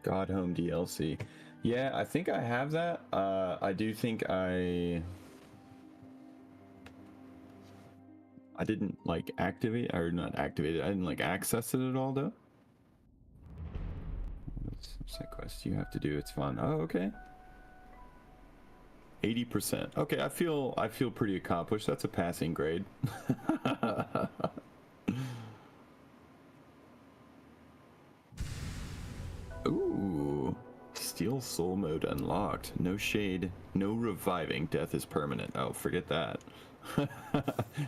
God Home DLC. Yeah, I think I have that. I do think I didn't like activate, or not activate it. I didn't like access it at all though. What's that quest you have to do? It's fun. Oh, okay. 80%. Okay, I feel pretty accomplished. That's a passing grade. Ooh. Steel soul mode unlocked. No shade, no reviving. Death is permanent. Oh, forget that.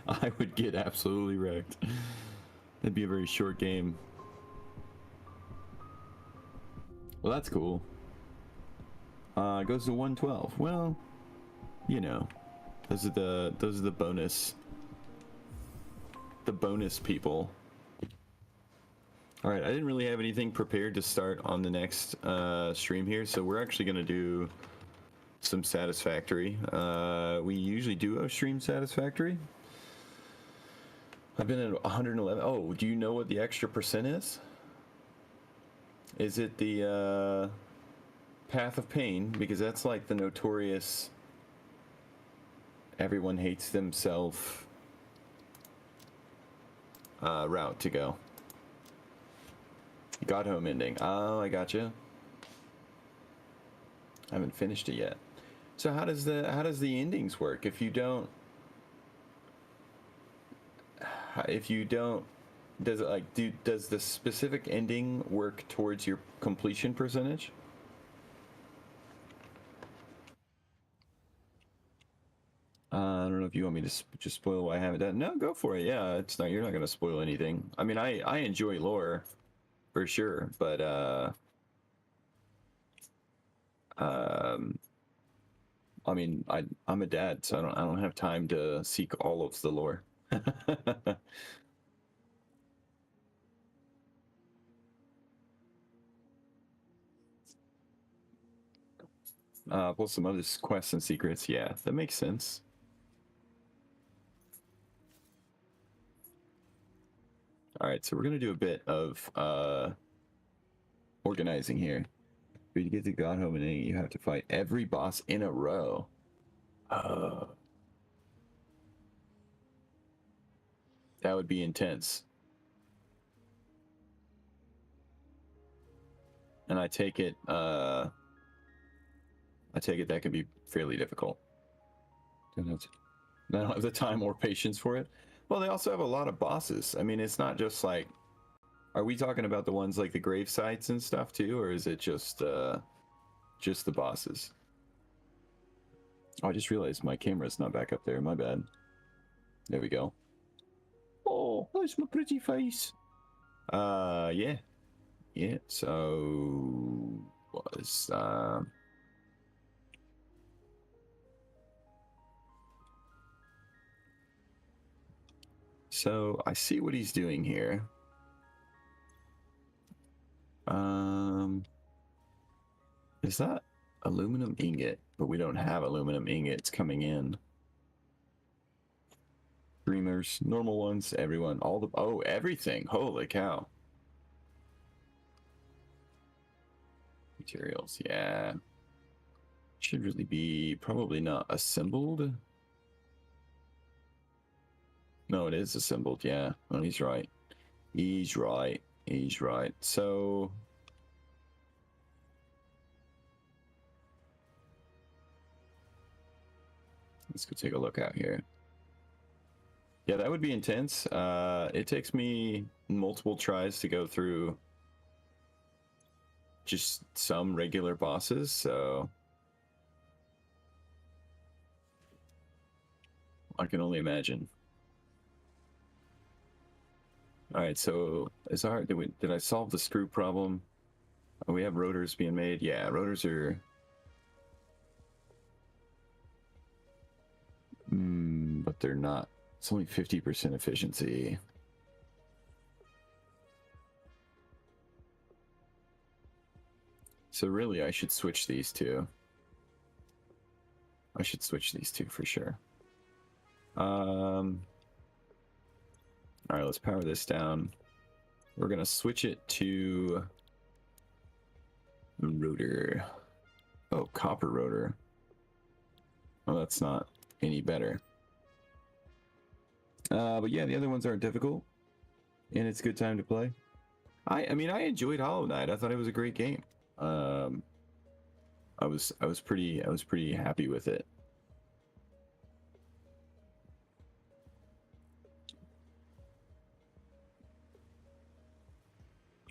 I would get absolutely wrecked. It'd be a very short game. Well, that's cool. It goes to 112. Well, you know, those are the bonus. The bonus people. All right, I didn't really have anything prepared to start on the next stream here, so we're actually going to do some Satisfactory. We usually do stream Satisfactory. I've been at 111. Oh, do you know what the extra percent is? Is it the Path of Pain? Because that's like the notorious everyone hates themselves route to go. God Home ending. Oh, I gotcha. I haven't finished it yet. So how does the endings work? If you don't, does it like does the specific ending work towards your completion percentage? I don't know if you want me to just spoil why I haven't done. No, go for it. Yeah, it's not. You're not going to spoil anything. I mean, I enjoy lore, for sure, but I mean, I'm a dad, so I don't have time to seek all of the lore. Plus some other quests and secrets. Yeah, that makes sense. All right, so we're gonna do a bit of organizing here. For you to get to God Home and you have to fight every boss in a row. That would be intense. And I take it that can be fairly difficult. I don't have the time or patience for it. Well, they also have a lot of bosses. I mean, it's not just like, are we talking about the ones like the grave sites and stuff too, or is it just the bosses? Oh, I just realized my camera's not back up there. My bad. There we go. Oh, that's my pretty face. Yeah. Yeah, so was so I see what he's doing here. Is that aluminum ingot? But we don't have aluminum ingots coming in. Dreamers, normal ones, everyone, all the everything. Holy cow. Materials, yeah. Should really be probably not assembled. No, it is assembled, yeah. Well, he's right. He's right. He's right. So let's go take a look out here. Yeah, that would be intense. It takes me multiple tries to go through just some regular bosses, so I can only imagine. All right, so is our did I solve the screw problem? Oh, we have rotors being made. Yeah, rotors are. But they're not. It's only 50% efficiency. So really, I should switch these two. I should switch these two for sure. All right, let's power this down. We're gonna switch it to Rotor. Oh, copper rotor. Well, that's not any better. But yeah, the other ones aren't difficult, and it's a good time to play. I mean, I enjoyed Hollow Knight. I thought it was a great game. I was pretty happy with it.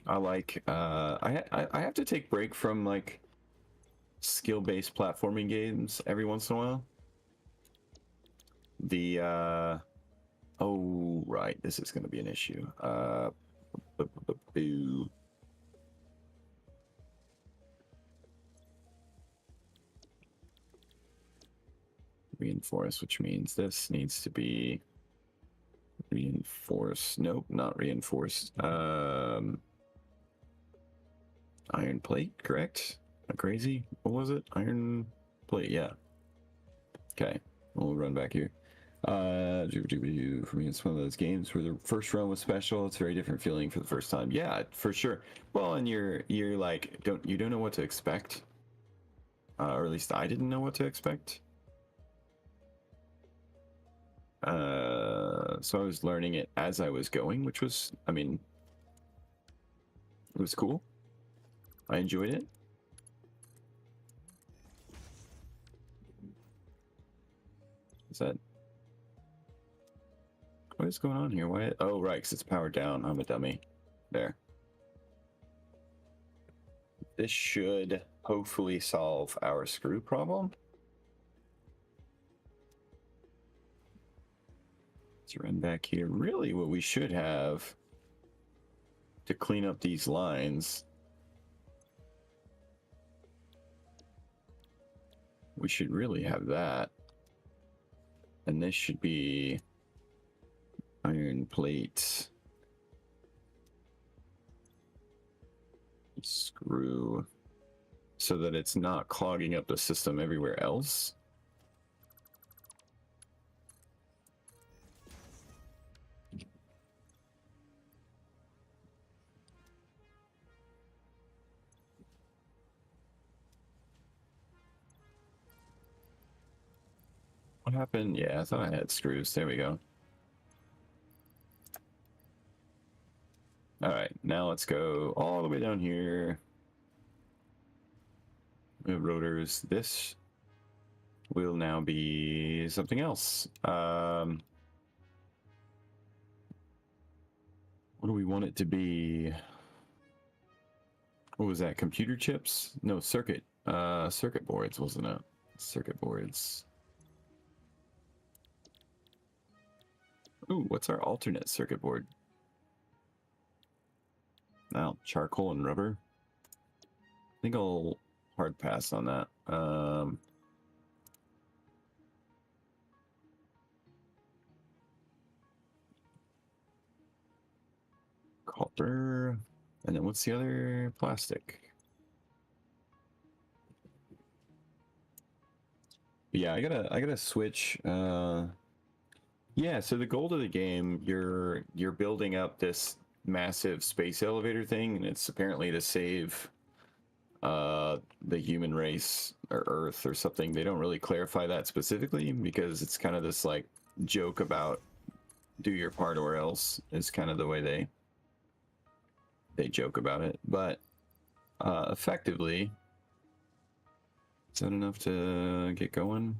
I like I have to take break from like skill-based platforming games every once in a while. The oh right, this is going to be an issue. Boo. Reinforce, which means this needs to be reinforced. Nope, not reinforced. Iron plate, correct? Am I crazy? What was it? Iron plate, yeah. Okay, we'll run back here. For me, it's one of those games where the first run was special. It's a very different feeling for the first time. Yeah, for sure. Well, and you're like you don't know what to expect, or at least I didn't know what to expect. So I was learning it as I was going, which was, I mean, it was cool. I enjoyed it. Is that... What is going on here? Why? Oh, right, because it's powered down. I'm a dummy. There. This should hopefully solve our screw problem. Let's run back here. Really, what we should have to clean up these lines, we should really have that. And this should be iron plate, screw, so that it's not clogging up the system everywhere else. What happened? Yeah, I thought I had screws. There we go. All right, now let's go all the way down here. We have rotors. This will now be something else. What do we want it to be? What was that? Computer chips? No, circuit boards, wasn't it? Circuit boards. Ooh, what's our alternate circuit board? Now, charcoal and rubber. I think I'll hard pass on that. Copper. And then what's the other? Plastic. Yeah, I gotta switch. Yeah, so the goal of the game, you're building up this massive space elevator thing, and it's apparently to save the human race or Earth or something. They don't really clarify that specifically because it's kind of this like joke about do your part or else is kind of the way they joke about it. But effectively, is that enough to get going?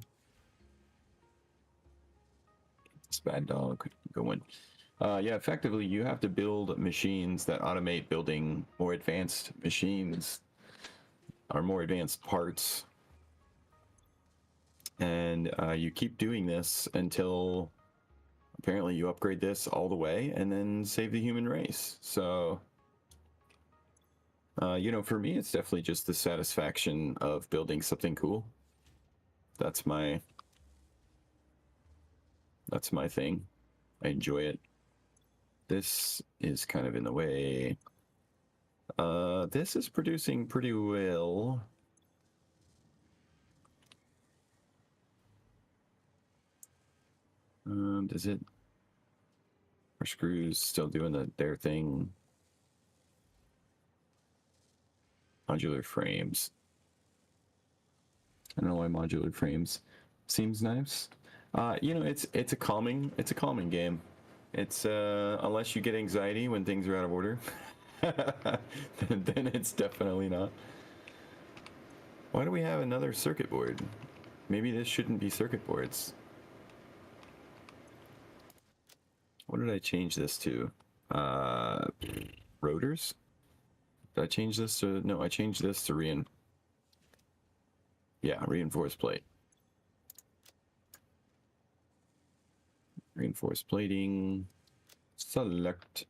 This bad dog going. Yeah, effectively, you have to build machines that automate building more advanced machines or more advanced parts. And you keep doing this until apparently you upgrade this all the way and then save the human race. So, you know, for me, it's definitely just the satisfaction of building something cool. That's my thing. I enjoy it. This is kind of in the way. This is producing pretty well. Does it? Are screws still doing their thing? Modular frames. I don't know why modular frames seems nice. You know, it's a calming game. It's unless you get anxiety when things are out of order, then it's definitely not. Why do we have another circuit board? Maybe this shouldn't be circuit boards. What did I change this to? Rotors? Did I change this to... No, I changed this to reinforced plate. Reinforced plating. Select.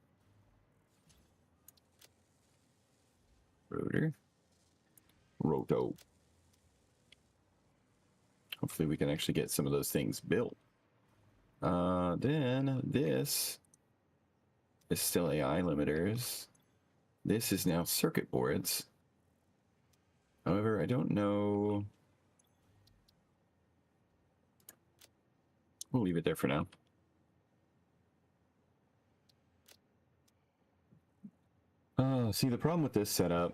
Rotor. Roto. Hopefully we can actually get some of those things built. Then this is still AI limiters. This is now circuit boards. However, I don't know. We'll leave it there for now. See, the problem with this setup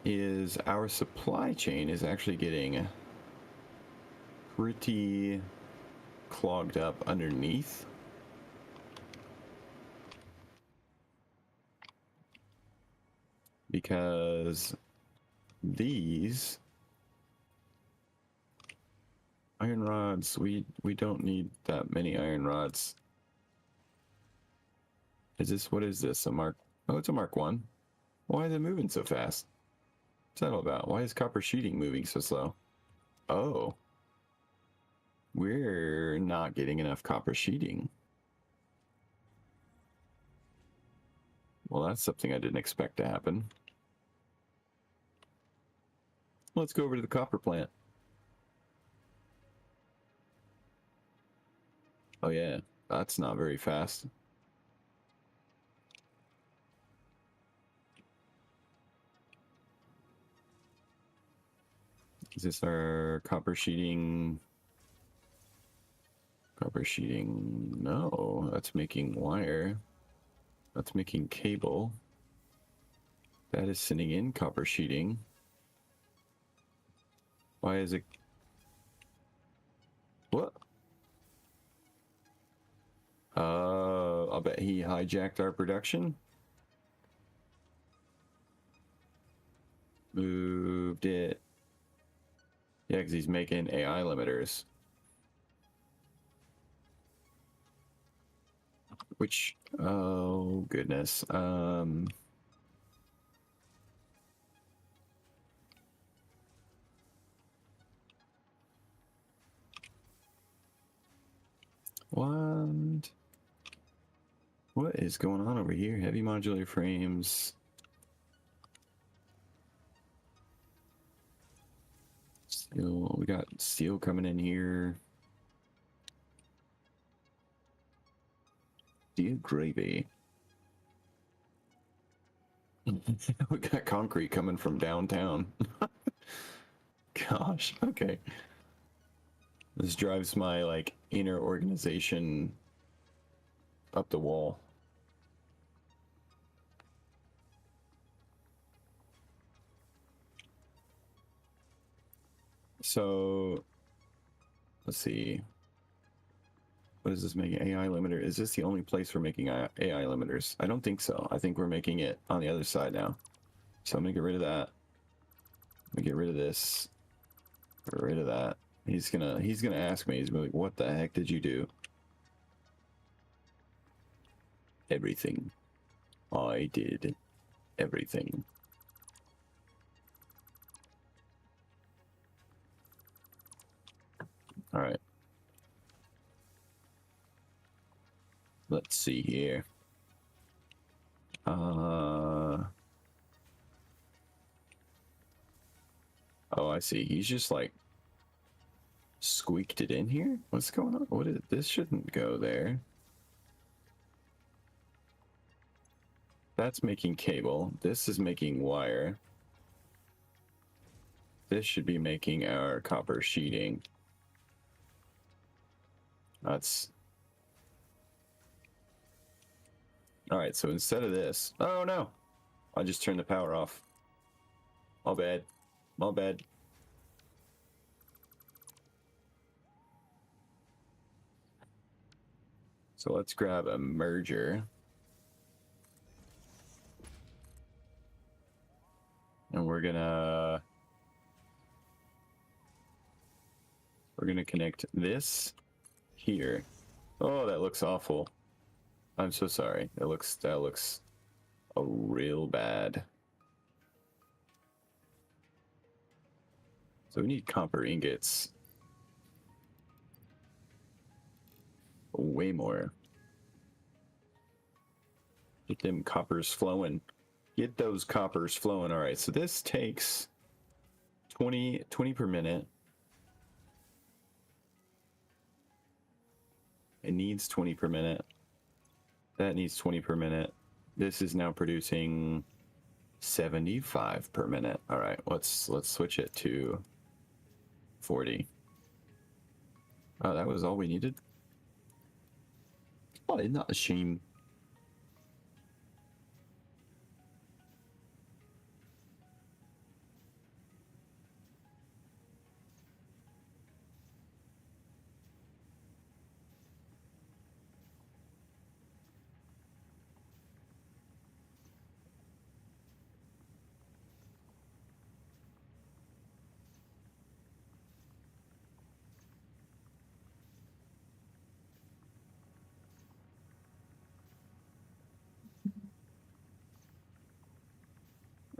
is our supply chain is actually getting pretty clogged up underneath. Because these iron rods, we don't need that many iron rods. What is this, a Mark? Oh, it's a Mark 1. Why is it moving so fast? What's that all about? Why is copper sheeting moving so slow? Oh. We're not getting enough copper sheeting. Well, that's something I didn't expect to happen. Let's go over to the copper plant. Oh yeah, that's not very fast. Is this our copper sheeting? Copper sheeting, no, that's making wire. That's making cable. That is sending in copper sheeting. Why is it? What? I'll bet he hijacked our production. Moved it. Yeah, because he's making AI limiters. Which, oh goodness. What? What is going on over here? Heavy modular frames. Steel, we got steel coming in here. Steel gravy. We got concrete coming from downtown. Gosh, okay. This drives my, like, inner organization up the wall. So, let's see. What is this making? AI limiter? Is this the only place we're making AI limiters? I don't think so. I think we're making it on the other side now. So I'm gonna get rid of that. I'm gonna get rid of this. Get rid of that. He's gonna ask me. He's gonna be like, "What the heck did you do?" Everything. I did everything. All right. Let's see here. Oh, I see. He's just like squeaked it in here. What's going on? What is it? This shouldn't go there. That's making cable. This is making wire. This should be making our copper sheeting. That's... Alright, so instead of this... Oh no! I just turned the power off. My bad. My bad. So let's grab a merger. And we're gonna connect this here. Oh, that looks awful. I'm so sorry. That looks a real bad. So we need copper ingots. Way more. Get them coppers flowing. Get those coppers flowing. All right, so this takes 20 per minute. It needs 20 per minute. That needs 20 per minute. This is now producing 75 per minute. All right, let's switch it to 40. Oh, that was all we needed? Oh, isn't that a shame?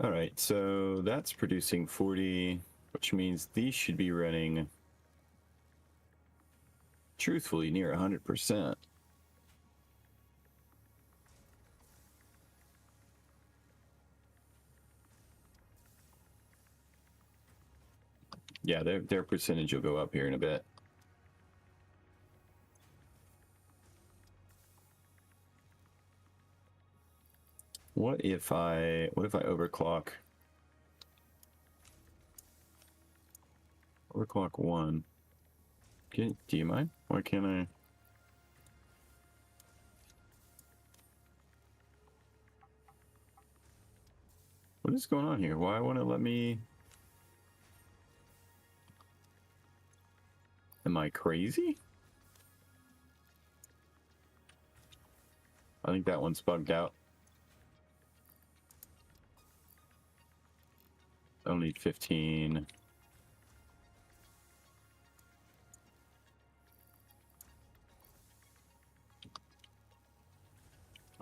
All right, so that's producing 40, which means these should be running, truthfully, near 100%. Yeah, their percentage will go up here in a bit. What if I overclock? Overclock 1. Do you mind? Why can't I? What is going on here? Why won't it let me? Am I crazy? I think that one's bugged out. I'll need 15.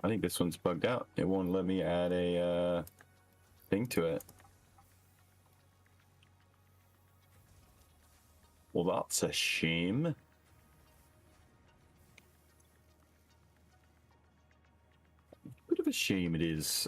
I think this one's bugged out. It won't let me add a thing to it. Well, that's a shame. Bit of a shame it is.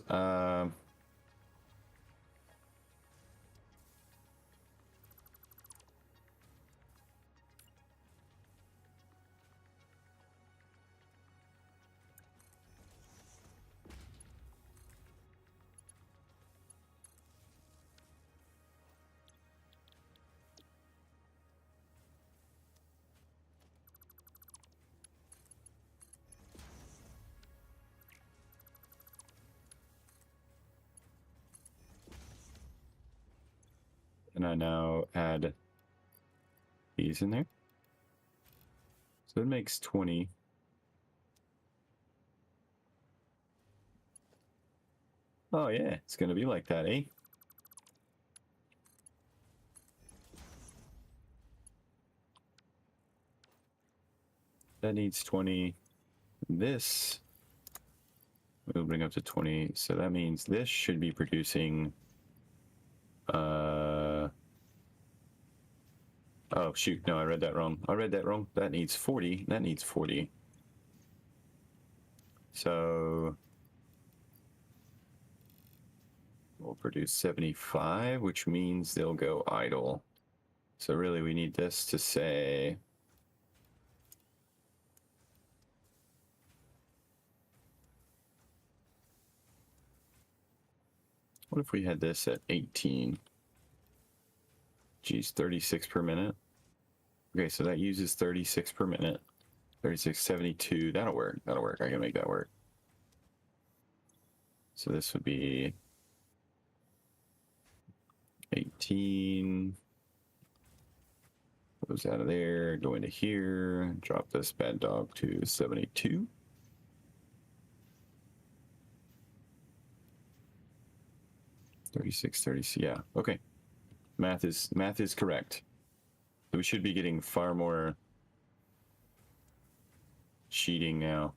And I now add these in there. So it makes 20. Oh yeah, it's gonna be like that, eh? That needs 20. This we'll bring up to 20. So that means this should be producing oh shoot, no, I read that wrong. That needs 40. That needs 40. So we'll produce 75, which means they'll go idle. So really we need this to say what if we had this at 18? Geez, 36 per minute. Okay, so that uses 36 per minute. 36, 72. That'll work. That'll work. I can make that work. So this would be 18. Goes out of there, go into here, drop this bad dog to 72. $36, yeah, okay. Math is correct. So we should be getting far more sheeting now.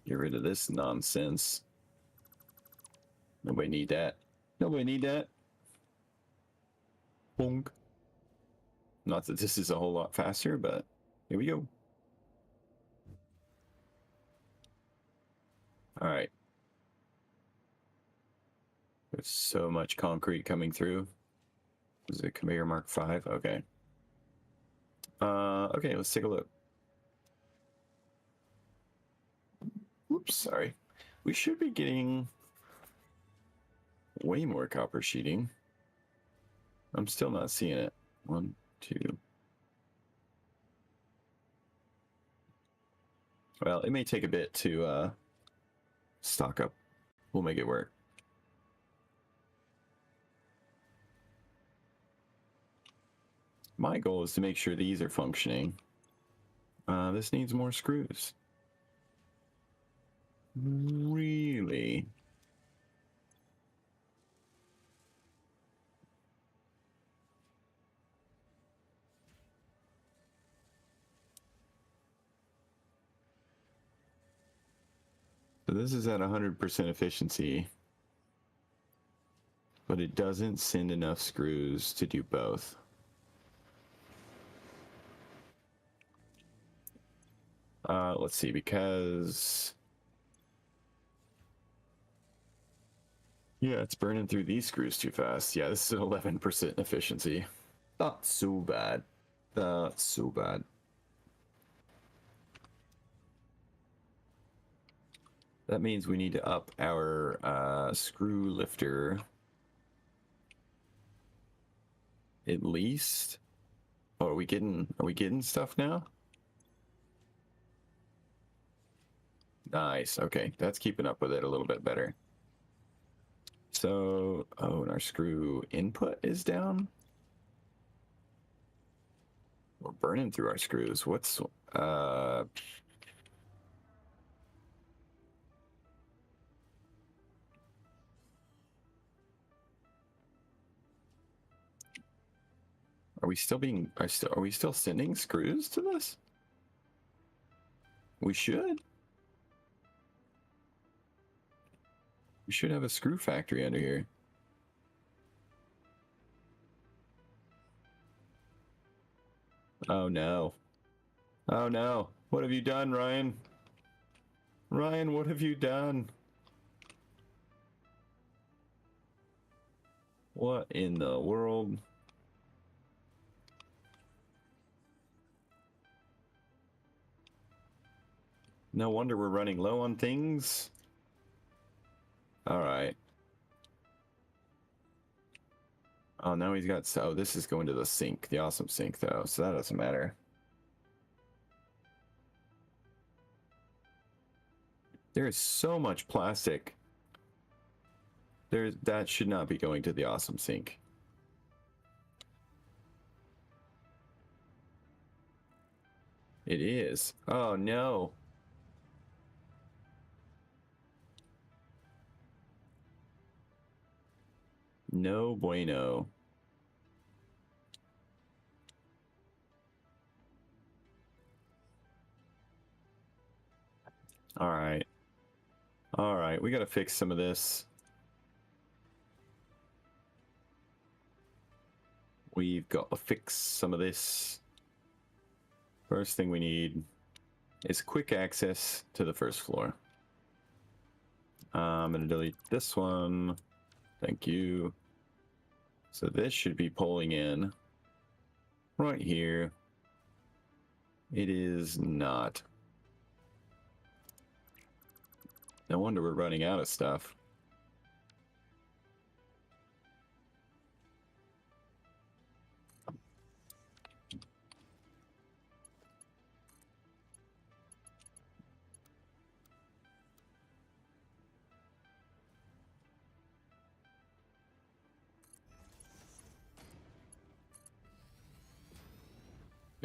Get rid of this nonsense. Nobody need that. Nobody need that. Bonk. Not that this is a whole lot faster, but here we go. All right. There's so much concrete coming through. Is it conveyor mark 5? Okay. Okay, let's take a look. Oops, sorry. We should be getting way more copper sheeting. I'm still not seeing it. 1, 2. Well, it may take a bit to stock up. We'll make it work. My goal is to make sure these are functioning. This needs more screws. Really? So this is at 100% efficiency, but it doesn't send enough screws to do both. Let's see, because... yeah, it's burning through these screws too fast. Yeah, this is an 11% efficiency. Not so bad. Not so bad. That means we need to up our screw lifter at least. Oh, are we getting stuff now? Nice. Okay, that's keeping up with it a little bit better. So, oh, and our screw input is down. We're burning through our screws. What's are we still being are we still sending screws to this? We should. We should have a screw factory under here. Oh no. Oh no. What have you done, Ryan? Ryan, what have you done? What in the world? No wonder we're running low on things. All right. Oh, now he's got... oh, this is going to the sink. The awesome sink, though, so that doesn't matter. There is so much plastic. That should not be going to the awesome sink. It is. Oh, no. No bueno. All right. All right, we got to fix some of this. We've got to fix some of this. First thing we need is quick access to the first floor. I'm going to delete this one. Thank you. So this should be pulling in right here. It is not. No wonder we're running out of stuff.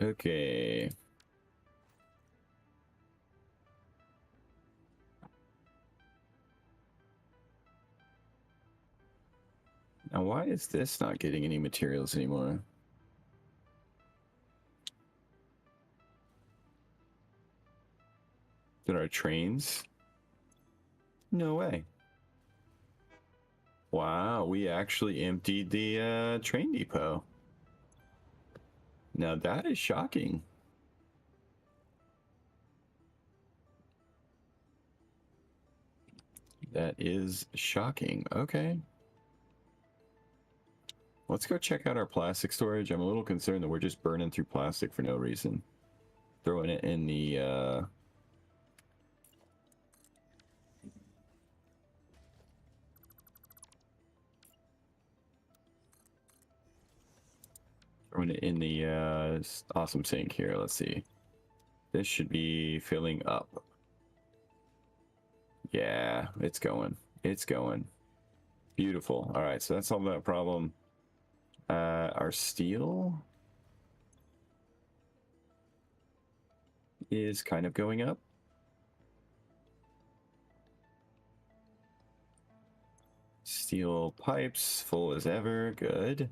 Okay. Now, why is this not getting any materials anymore? Did our trains? No way. Wow, we actually emptied the train depot. Now that is shocking. That is shocking. Okay. Let's go check out our plastic storage. I'm a little concerned that we're just burning through plastic for no reason. Throwing it in the awesome sink here. Let's see. This should be filling up. Yeah, it's going. It's going. Beautiful. All right, so that's solved that problem. Our steel is kind of going up. Steel pipes full as ever. Good.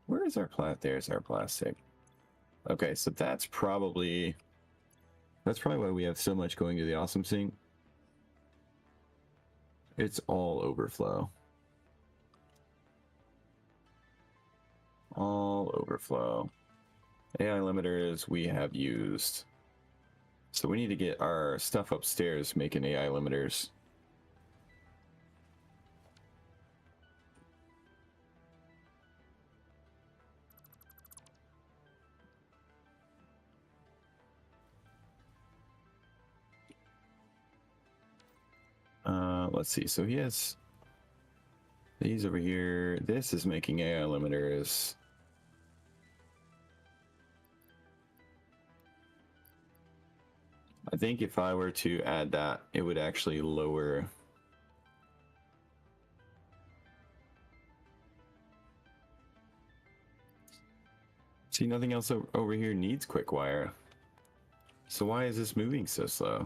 Where is our there's our plastic. Okay, so that's probably why we have so much going to the awesome sink. It's all overflow. All overflow. AI limiters we have used. So we need to get our stuff upstairs making AI limiters. Let's see. So he has these over here. This is making AI limiters. I think if I were to add that, it would actually lower. See, nothing else over here needs quick wire. So why is this moving so slow?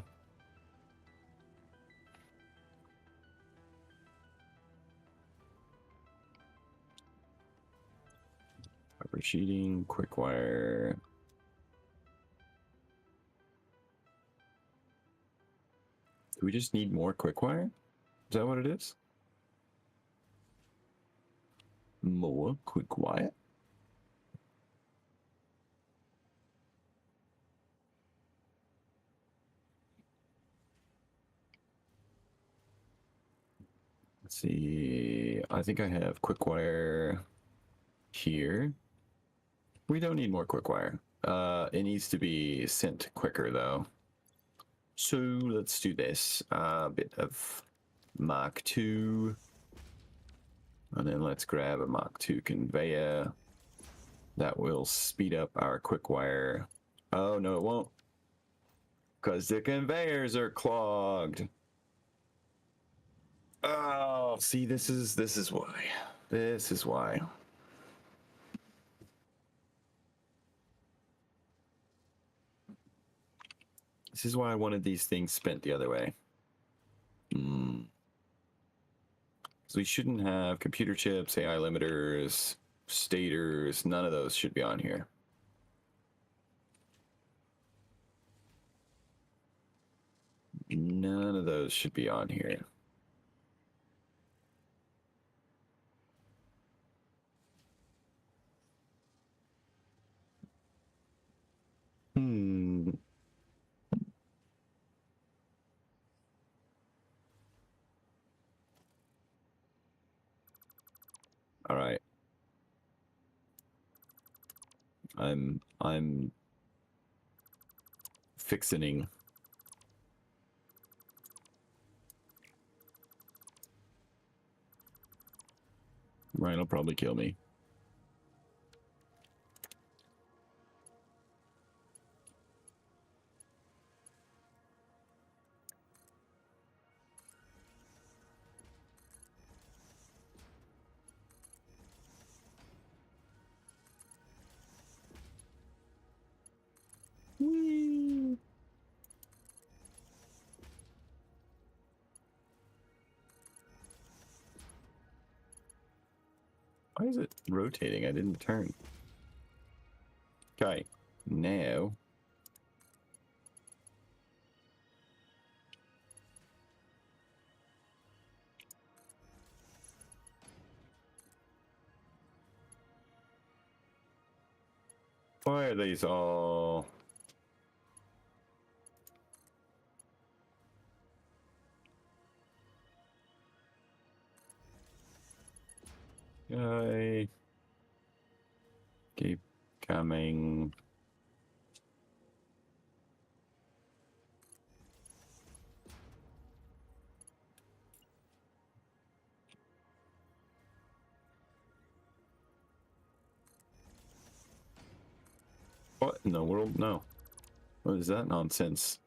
Rubber sheeting, quick wire. Do we just need more quick wire? Is that what it is? More quick wire? Let's see. I think I have quick wire here. We don't need more quick wire. It needs to be sent quicker though. So let's do this. A bit of Mark II. And then let's grab a Mark II conveyor. That will speed up our quick wire. Oh, no, it won't. Because the conveyors are clogged. Oh, see, this is why. This is why. This is why I wanted these things spent the other way. So we shouldn't have computer chips, AI limiters, stators. None of those should be on here. None of those should be on here. All right. I'm fixing. Ryan will probably kill me. Why is it rotating? I didn't turn. Okay, now. Why are these all... I keep coming. What in the world? No. What is that nonsense?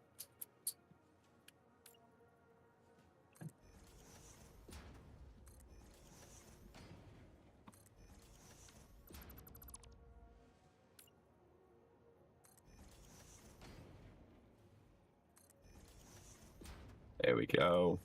There we go.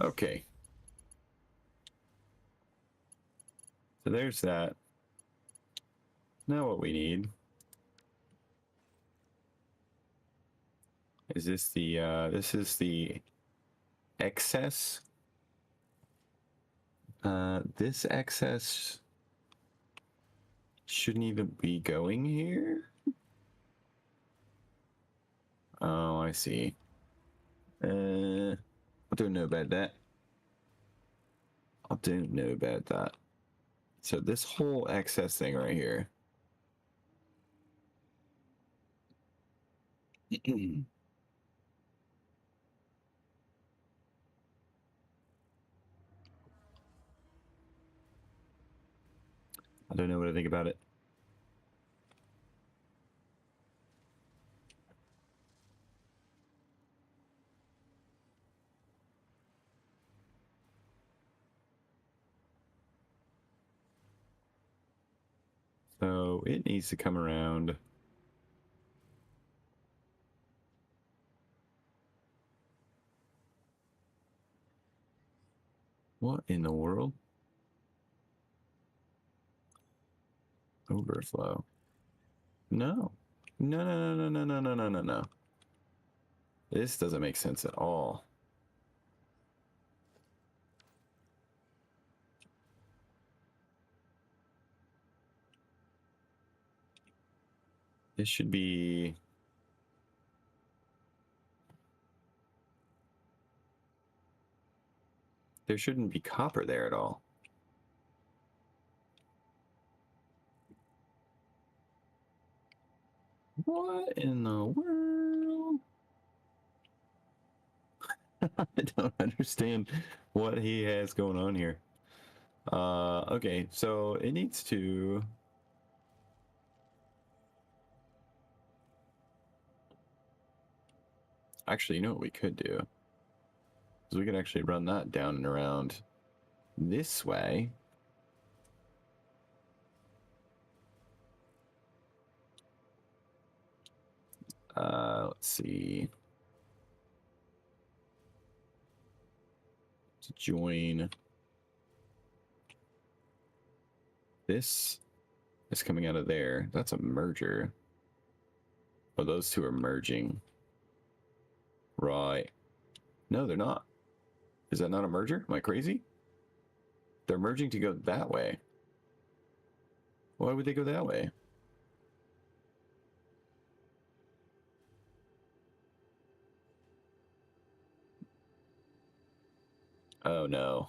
Okay. So there's that. Now what we need is this is the excess. This excess shouldn't even be going here. Oh, I see. I don't know about that. I don't know about that. So this whole excess thing right here. I don't know what I think about it. So it needs to come around. What in the world? Overflow. No. No, no, no, no, no, no, no, no, no. This doesn't make sense at all. This should be... There shouldn't be copper there at all. What in the world? I don't understand what he has going on here. Okay, so it needs to... Actually, you know what we could do? Is we could actually run that down and around this way. Let's see. To join... This is coming out of there. That's a merger. Oh, those two are merging. Right. No, they're not. Is that not a merger? Am I crazy? They're merging to go that way. Why would they go that way? Oh, no.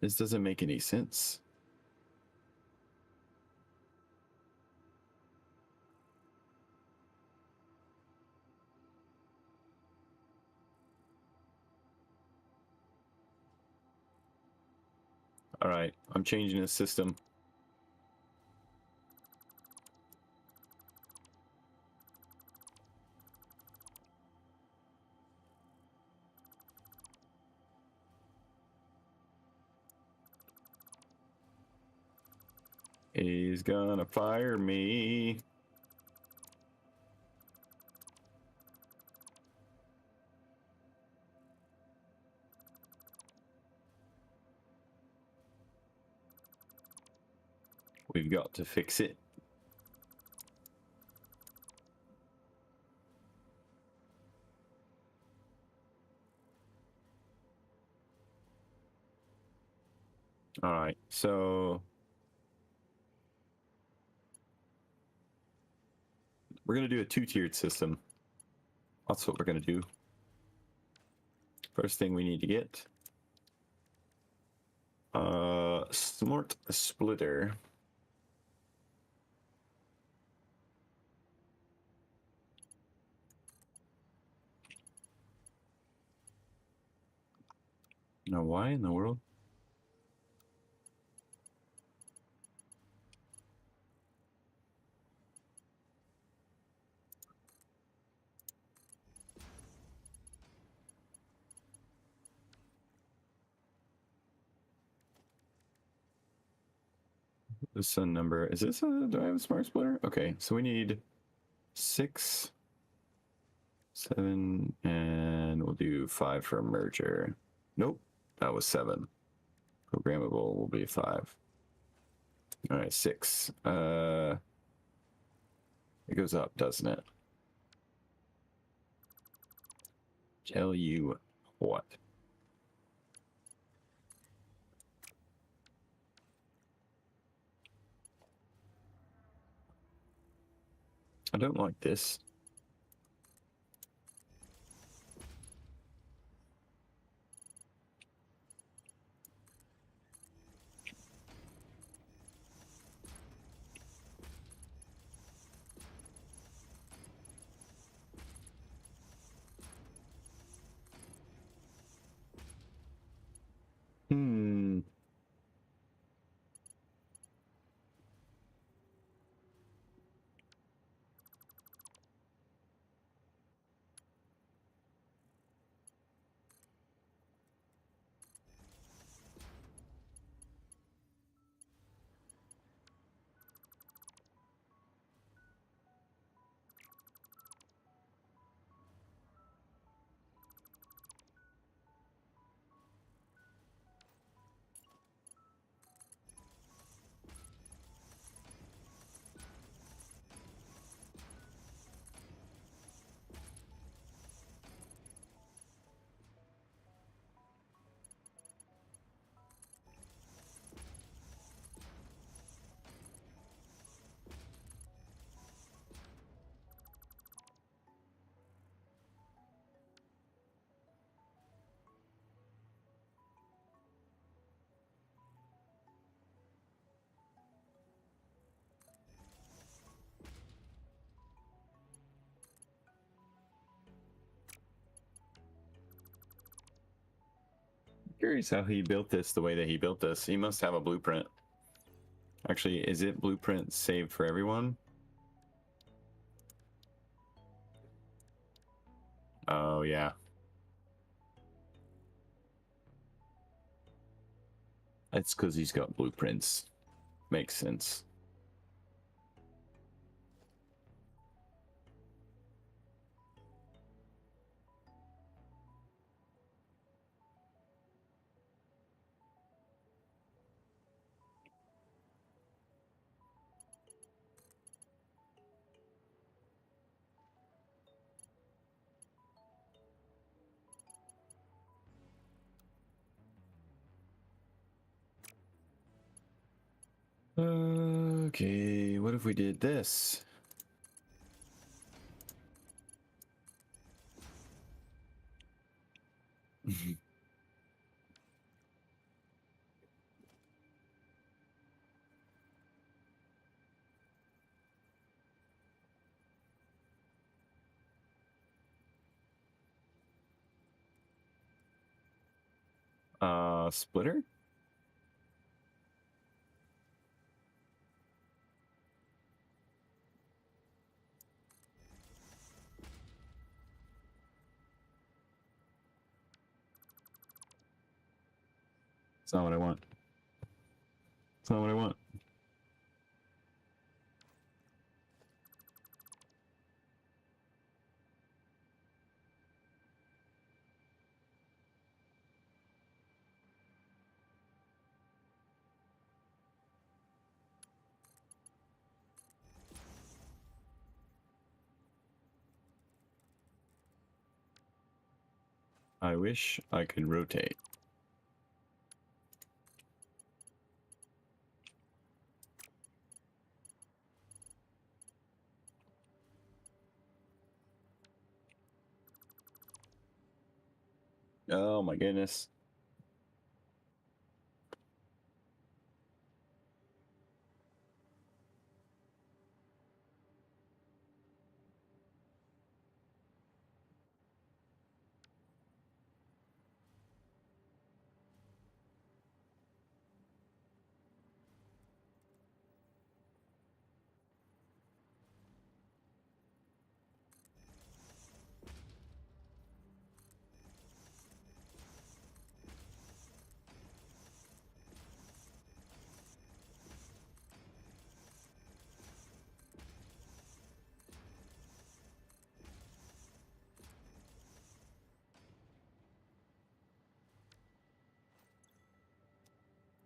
This doesn't make any sense. All right, I'm changing the system. He's gonna fire me. We've got to fix it. All right, so we're gonna do a two-tiered system. That's what we're gonna do. First thing we need to get smart splitter. Now, why in the world? The sun number. Is this a, do I have a smart splitter? Okay, so we need 6, 7, and we'll do 5 for a merger. Nope, that was 7. Programmable will be 5. All right, 6. It goes up, doesn't it? Tell you what. I don't like this. Hmm. Curious how he built this the way that he built this. He must have a blueprint. Actually, is it blueprint saved for everyone? Oh, yeah. It's because he's got blueprints. Makes sense. Okay, what if we did this? Splitter? It's not what I want. It's not what I want. I wish I could rotate. Oh my goodness.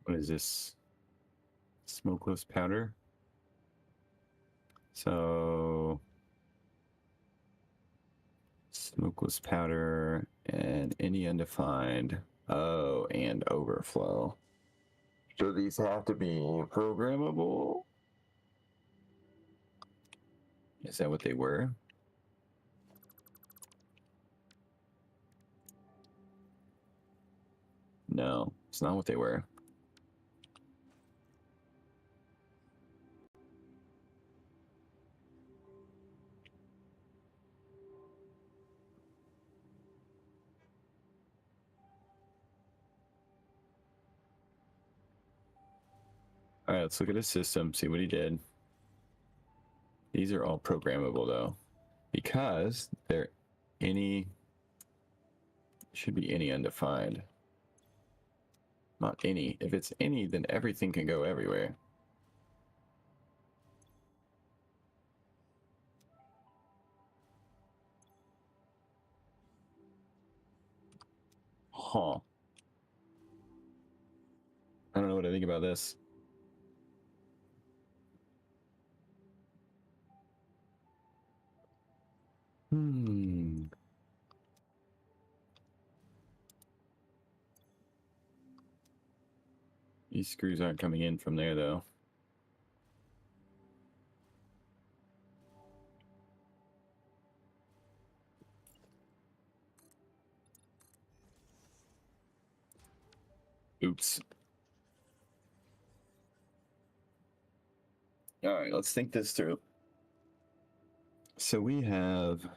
What is this? Smokeless powder. So smokeless powder and any undefined. Oh, and overflow. So these have to be programmable. Is that what they were? No, it's not what they were. All right, let's look at his system, see what he did. These are all programmable though, because they're any, should be any undefined. Not any. If it's any, then everything can go everywhere. Huh. I don't know what I think about this. These screws aren't coming in from there though. Oops. All right, let's think this through. So we have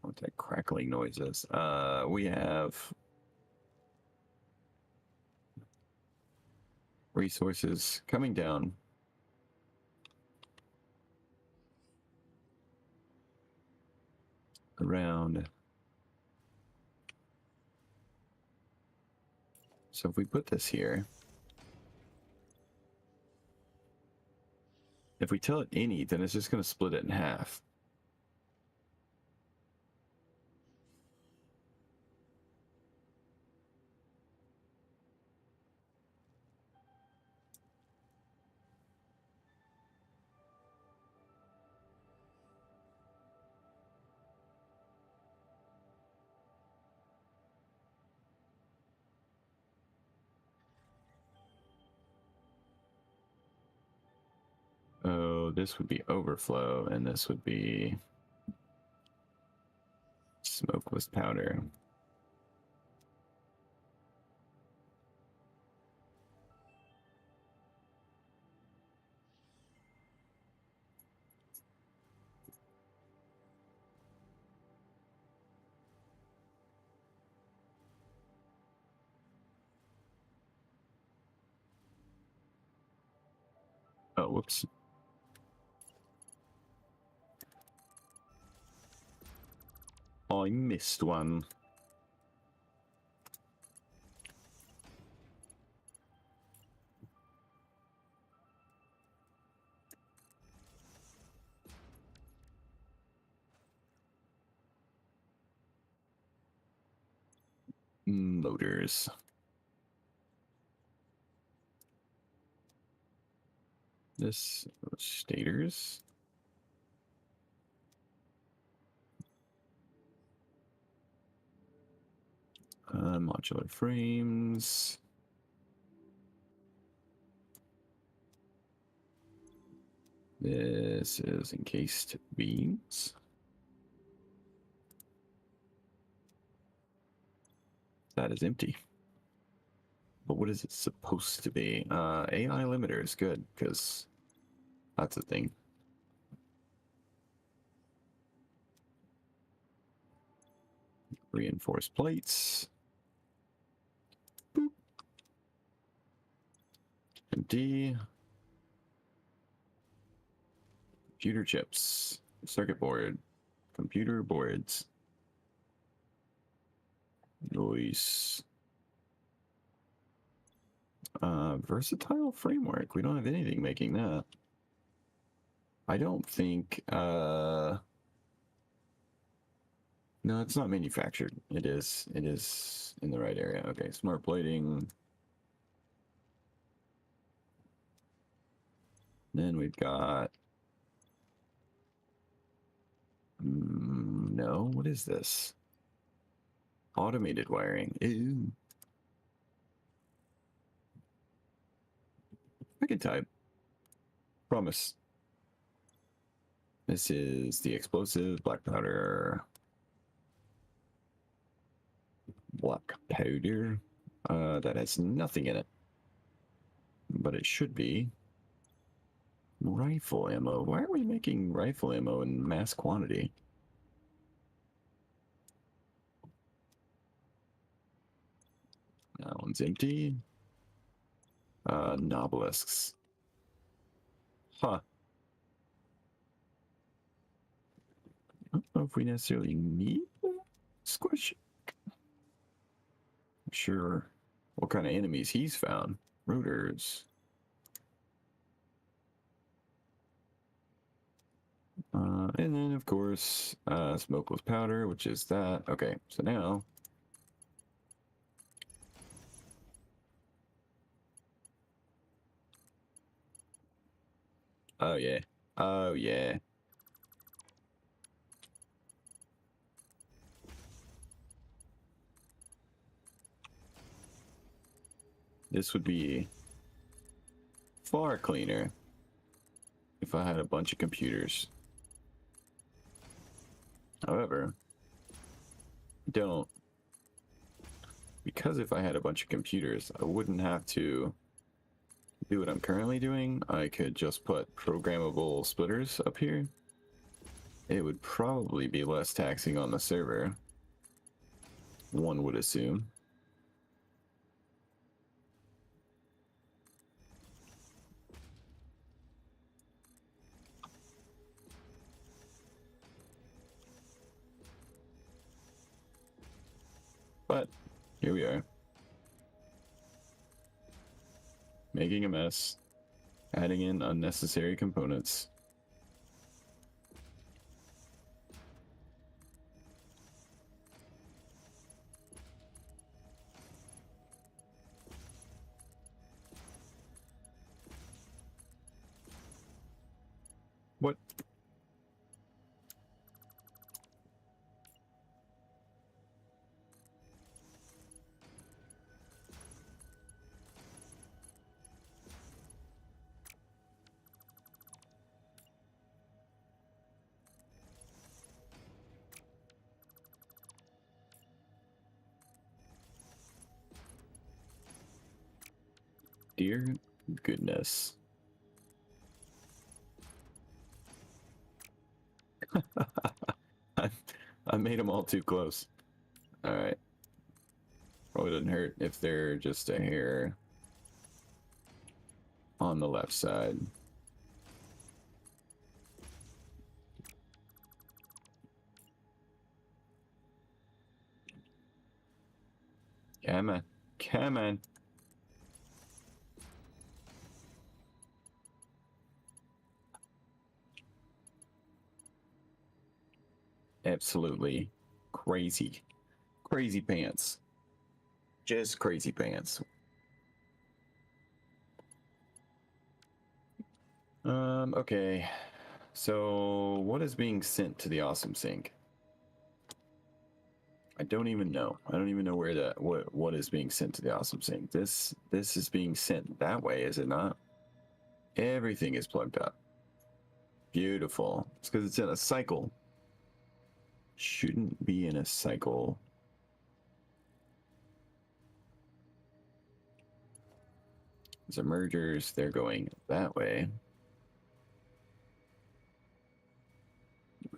what that crackling noise is. We have resources coming down. Around. So if we put this here, if we tell it any, then it's just going to split it in half. Oh, this would be overflow, and this would be smokeless powder. Oh, whoops. I missed one. Loaders. This stators. Modular frames. This is encased beams. That is empty. But what is it supposed to be? AI limiter is good, because that's a thing. Reinforced plates. Boop. Empty. Computer chips. Circuit board. Computer boards. Noise. Versatile framework. We don't have anything making that. I don't think, no, it's not manufactured. It is in the right area. Okay, smart plating. Then we've got, no, what is this? Automated wiring. Ew. I can type. Promise. This is the explosive black powder. Black powder. That has nothing in it. But it should be rifle ammo. Why are we making rifle ammo in mass quantity? That one's empty. Nobelisks. Huh. I don't know if we necessarily need squish. I'm sure what kind of enemies he's found. Rooters. And then, of course, smokeless powder, which is that. Okay, so now... Oh, yeah. Oh, yeah. This would be far cleaner if I had a bunch of computers. However, don't. Because if I had a bunch of computers, I wouldn't have to do what I'm currently doing. I could just put programmable splitters up here. It would probably be less taxing on the server, one would assume. But here we are. Making a mess, adding in unnecessary components. What? Dear goodness. I made them all too close. All right. Probably doesn't hurt if they're just a hair on the left side. Come on. Come on. Absolutely crazy. Crazy pants. Just crazy pants. Okay. So what is being sent to the awesome sink? I don't even know. I don't even know where that what is being sent to the awesome sink. This is being sent that way, is it not? Everything is plugged up. Beautiful. It's because it's in a cycle. Shouldn't be in a cycle. The mergers, they're going that way.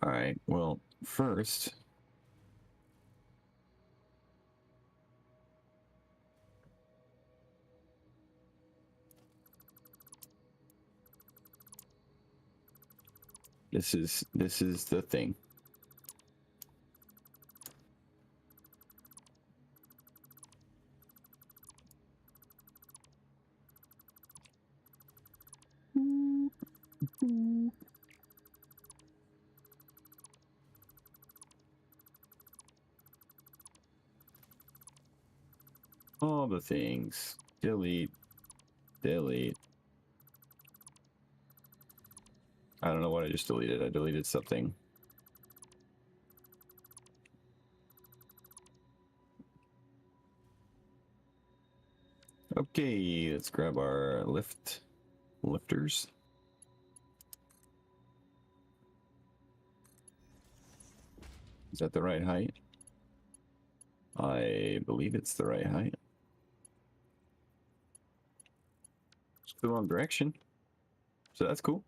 All right. Well, first, this is the thing. All the things. Delete. Delete. I don't know what I just deleted. I deleted something. Okay, let's grab our lifters. Is that the right height? I believe it's the right height. It's the wrong direction. So that's cool.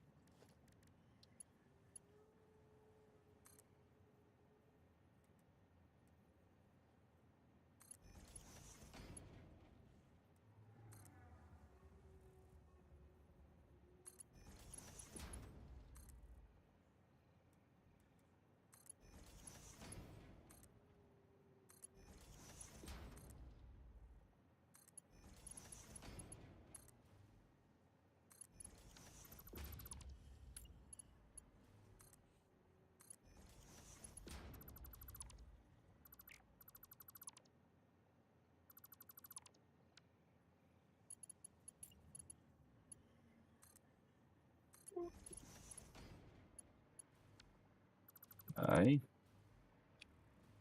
I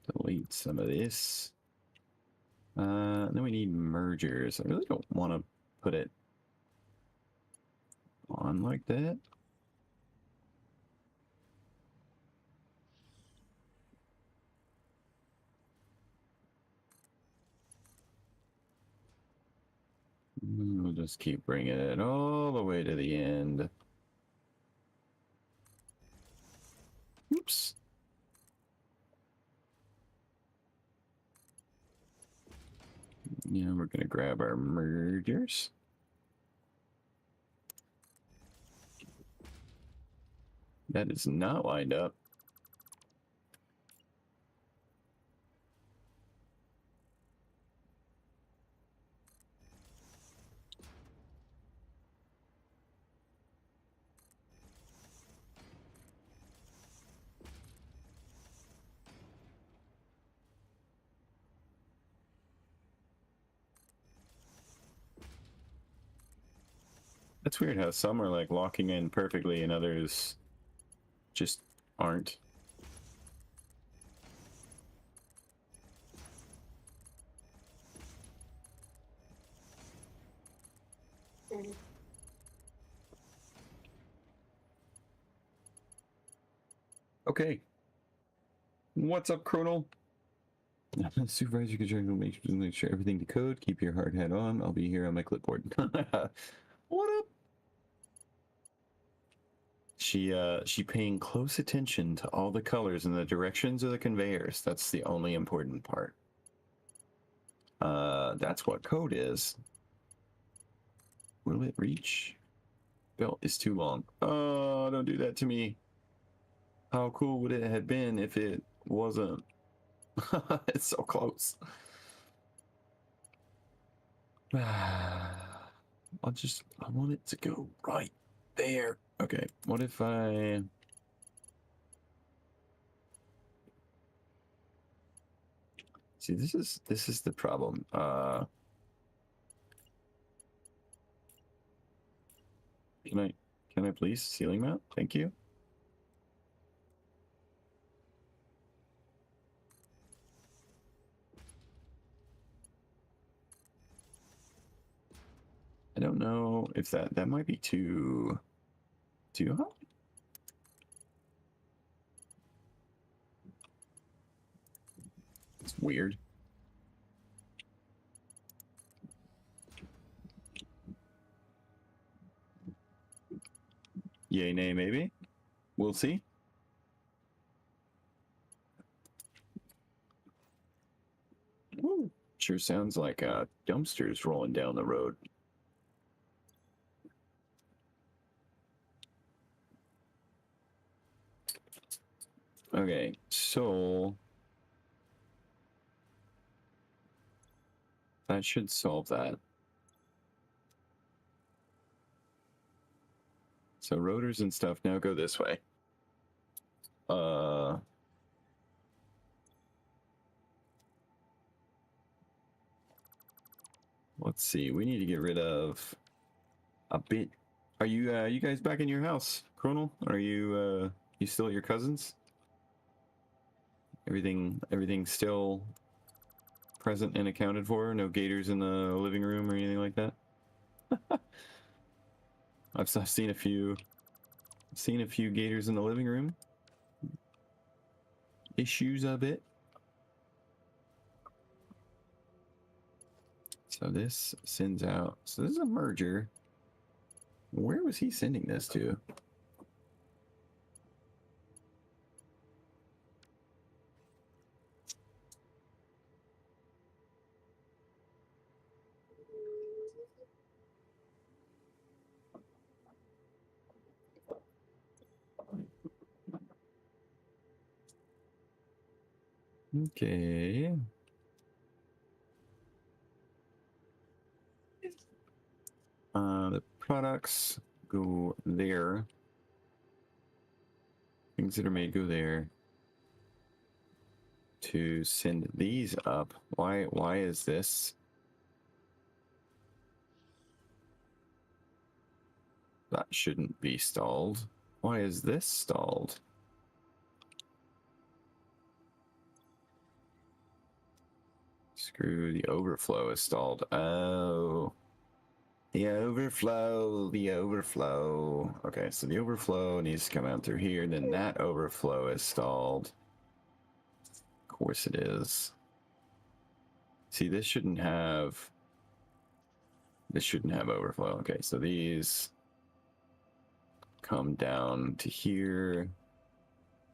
delete some of this. Then we need mergers. I really don't want to put it on like that. We'll just keep bringing it all the way to the end. Oops. Yeah, we're going to grab our mergers. That is not lined up. That's weird how some are like locking in perfectly and others just aren't. Okay. What's up, Colonel? Supervisor can make sure everything to code. Keep your hard hat on. I'll be here on my clipboard. What up? She paying close attention to all the colors and the directions of the conveyors. That's the only important part. That's what code is. Will it reach? Belt is too long. Oh, don't do that to me. How cool would it have been if it wasn't? It's so close. I want it to go right there. Okay, what if I... See, this is the problem. Can I please ceiling mount? Thank you. I don't know if that might be too high. It's weird. Yay, nay, maybe. We'll see. Woo. Sure sounds like dumpsters rolling down the road. Okay, so that should solve that. So rotors and stuff now go this way. Let's see. We need to get rid of a bit. Are you guys back in your house, Chronal? Are you still at your cousin's? Everything still present and accounted for? No gators in the living room or anything like that? I've seen a few gators in the living room. Issues a bit. So this sends out. So this is a merger. Where was he sending this to? Okay. The products go there. Things that are made go there. To send these up. Why is this? That shouldn't be stalled. Why is this stalled? Screw, the overflow is stalled. Oh. The overflow. Okay, so the overflow needs to come out through here, then that overflow is stalled. Of course it is. See, this shouldn't have overflow. Okay, so these come down to here.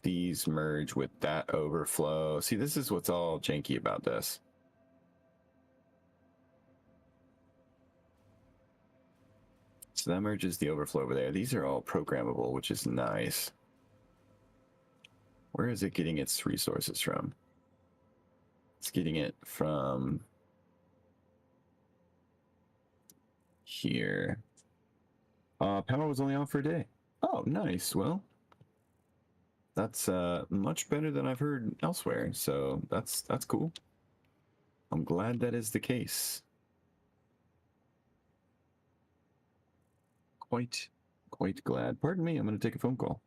These merge with that overflow. See, this is what's all janky about this. So that merges the overflow over there. These are all programmable, which is nice. Where is it getting its resources from? It's getting it from here. Power was only on for a day. Oh, nice. Well, that's much better than I've heard elsewhere. So that's cool. I'm glad that is the case. Quite glad. Pardon me, I'm going to take a phone call.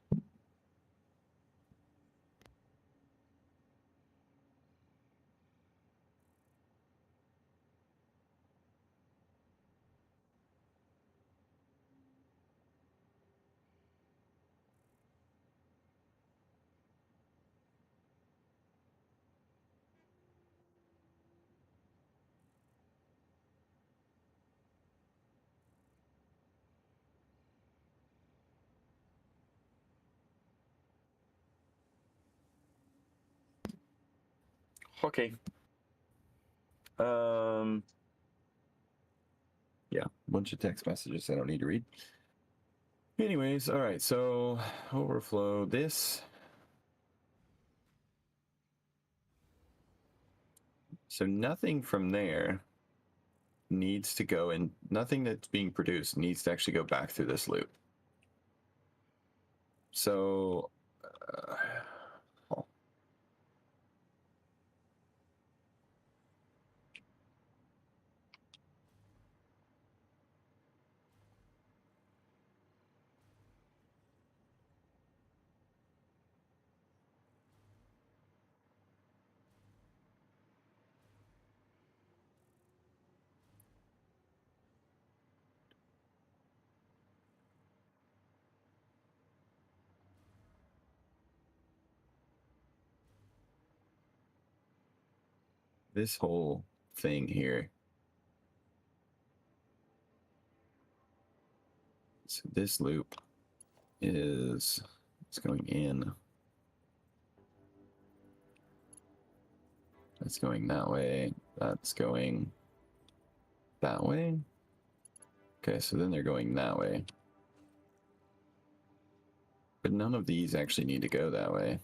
Okay. Yeah, bunch of text messages I don't need to read. Anyways, all right, so overflow this. So nothing from there. needs to go, and nothing that's being produced needs to actually go back through this loop. So, this whole thing here. So this loop is it's going in. That's going that way. That's going that way. Okay, so then they're going that way. But none of these actually need to go that way.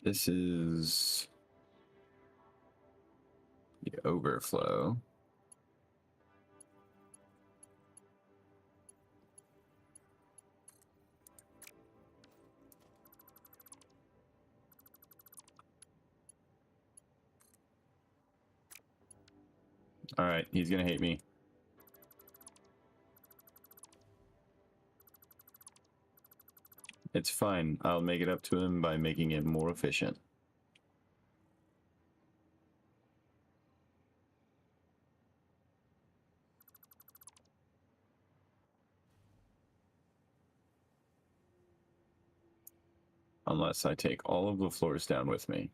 This is the overflow. All right, he's gonna hate me. It's fine. I'll make it up to him by making it more efficient. Unless I take all of the floors down with me.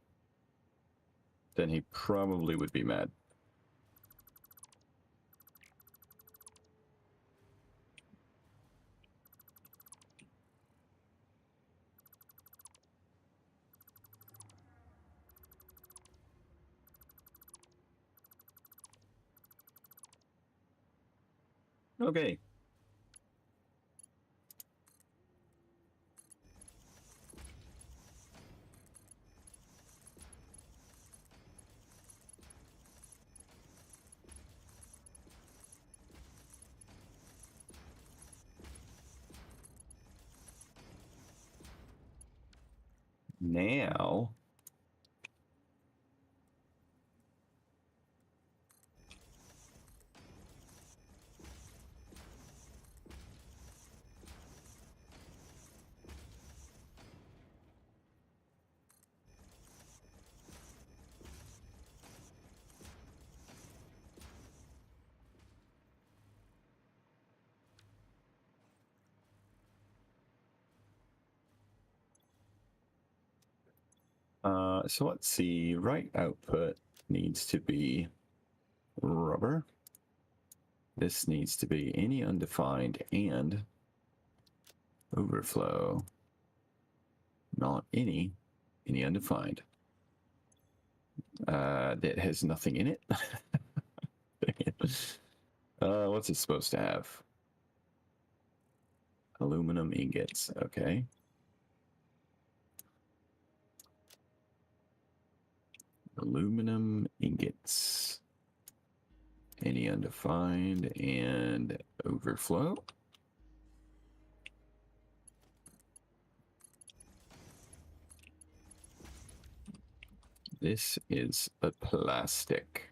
Then he probably would be mad. Okay. Now, so let's see, right output needs to be rubber. This needs to be any undefined and overflow, not any undefined. That has nothing in it. What's it supposed to have? Aluminum ingots, okay. Aluminum ingots. Any undefined and overflow. This is a plastic.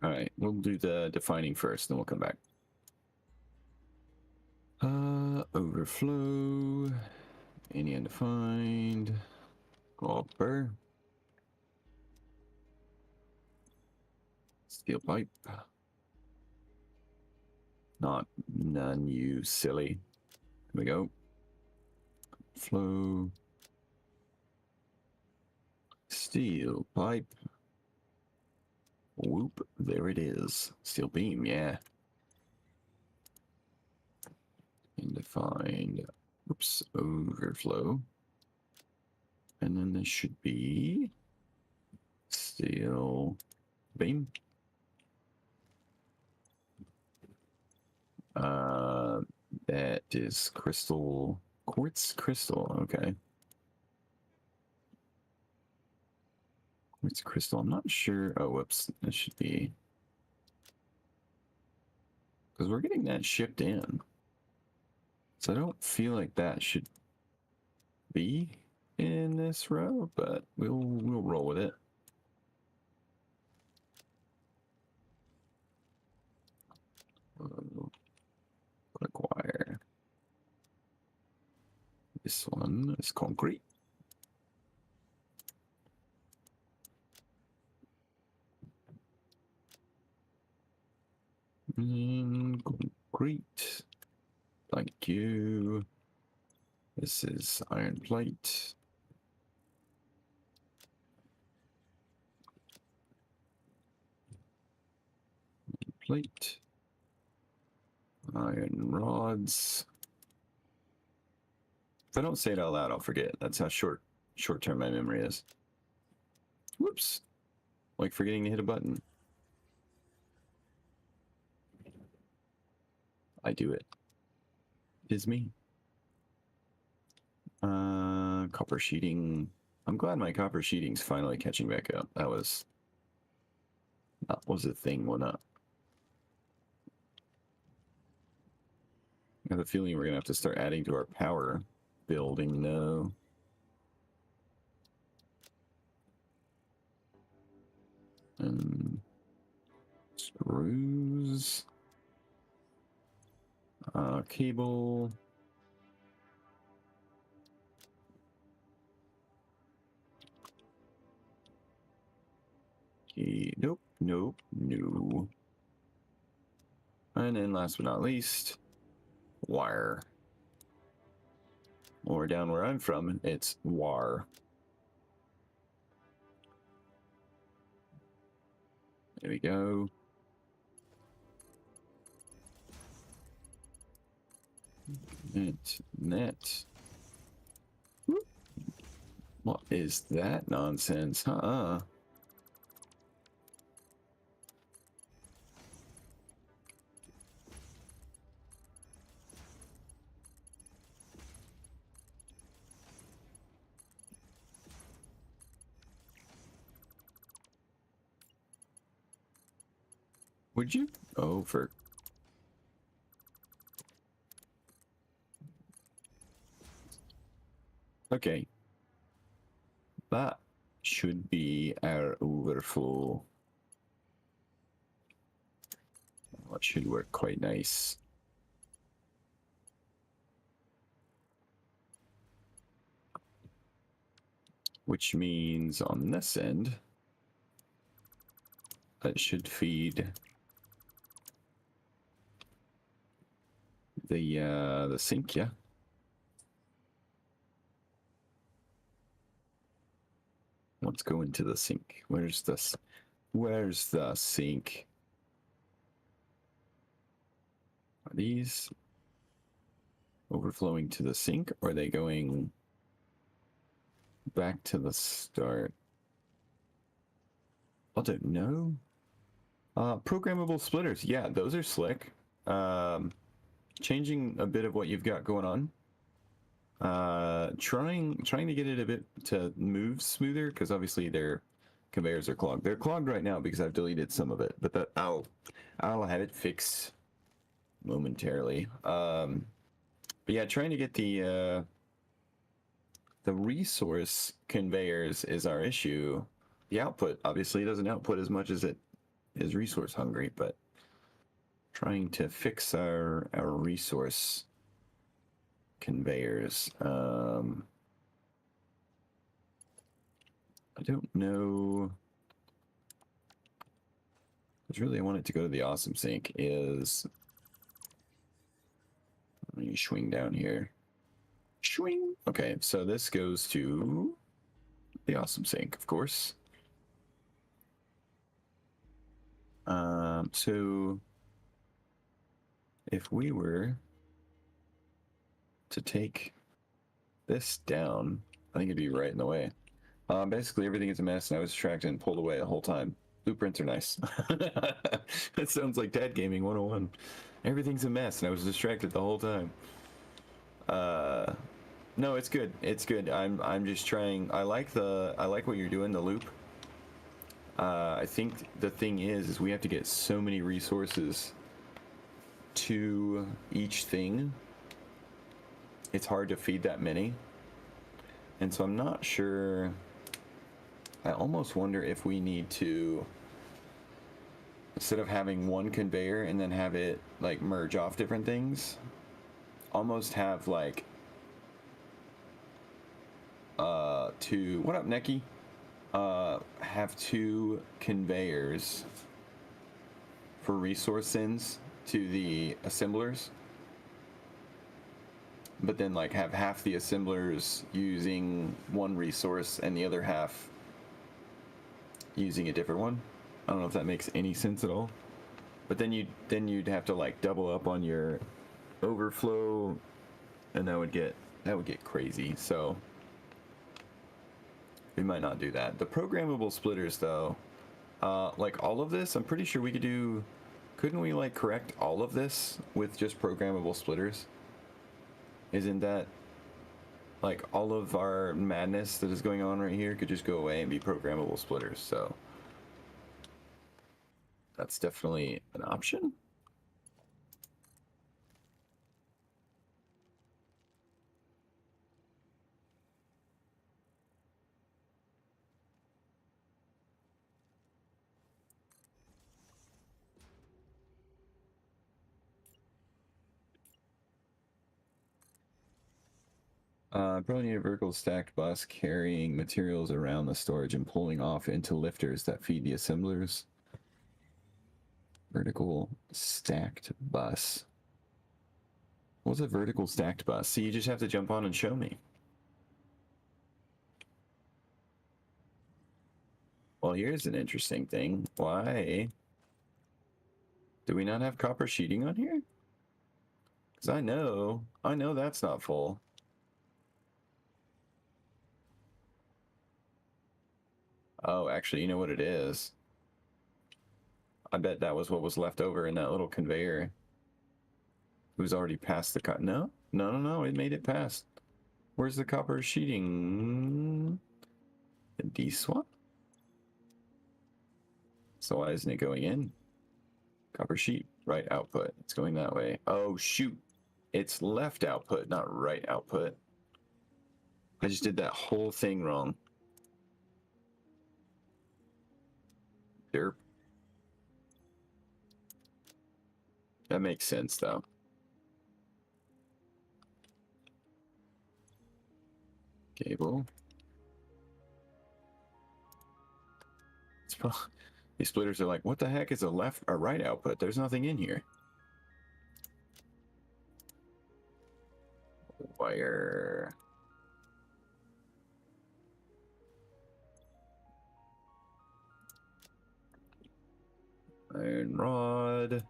All right, we'll do the defining first, then we'll come back. Overflow, any undefined, copper, steel pipe, not none, you silly. Here we go. Flow, steel pipe. Whoop, there it is. Steel beam, yeah. Undefined, oops, overflow. And then this should be Steel beam. That is crystal, quartz crystal. Okay. Quartz crystal. I'm not sure. Oh, whoops. That should be, because we're getting that shipped in. So I don't feel like that should be in this row, but we'll roll with it. Acquire. This one is concrete. Concrete. Thank you. This is iron plate. Plate. Iron rods. If I don't say it out loud, I'll forget. That's how short-term my memory is. Whoops. Like forgetting to hit a button. I do it. It is me. Copper sheeting. I'm glad my copper sheeting's finally catching back up. That was a thing, wasn't it? I have a feeling we're gonna have to start adding to our power building now. And screws. Cable. Okay, nope, nope, no. And then last but not least, wire. Or down where I'm from, it's wire. There we go. Net. What is that nonsense, huh? Would you? Oh, for... Okay. That should be our overflow. That should work quite nice. Which means on this end, that should feed the sink, yeah. Let's go into the sink. Where's this? Where's the sink? Are these overflowing to the sink, or are they going back to the start? I don't know. Programmable splitters. Yeah, those are slick. Changing a bit of what you've got going on. Trying to get it a bit to move smoother, because obviously their conveyors are clogged. They're clogged right now because I've deleted some of it, but that I'll have it fixed momentarily. But yeah, trying to get the resource conveyors is our issue. The output obviously doesn't output as much as it is resource hungry, but trying to fix our resource conveyors. I don't know. Because really I want it to go to the awesome sink is... Let me swing down here. Swing. Okay, so this goes to the awesome sink, of course. So if we were to take this down, I think it'd be right in the way. Basically, everything is a mess, and I was distracted and pulled away the whole time. Blueprints are nice. That sounds like dad gaming 101. Everything's a mess, and I was distracted the whole time. No, it's good. It's good. I'm just trying. I like what you're doing, the loop. I think the thing is we have to get so many resources to each thing. It's hard to feed that many. And so I'm not sure. I almost wonder if we need to, instead of having one conveyor and then have it like merge off different things, almost have like two. What up, Neki? Have two conveyors for resource sends to the assemblers, but then like have half the assemblers using one resource and the other half using a different one. I don't know if that makes any sense at all. But then you'd have to like double up on your overflow, and that would get crazy. So we might not do that. The programmable splitters though, like all of this, I'm pretty sure we could do. Couldn't we like correct all of this with just programmable splitters? Isn't that like all of our madness that is going on right here could just go away and be programmable splitters? So that's definitely an option. Probably need a vertical stacked bus carrying materials around the storage and pulling off into lifters that feed the assemblers. Vertical stacked bus. What's a vertical stacked bus? So you just have to jump on and show me. Well, here's an interesting thing. Why do we not have copper sheeting on here? Because I know that's not full. Oh, actually, you know what it is? I bet that was what was left over in that little conveyor. It was already past the cut. No, it made it past. Where's the copper sheeting? The D swap? So why isn't it going in? Copper sheet, right output. It's going that way. Oh, shoot. It's left output, not right output. I just did that whole thing wrong. Derp. That makes sense, though. Cable. These splitters are like, what the heck is a left or right output? There's nothing in here. Wire. Iron rod.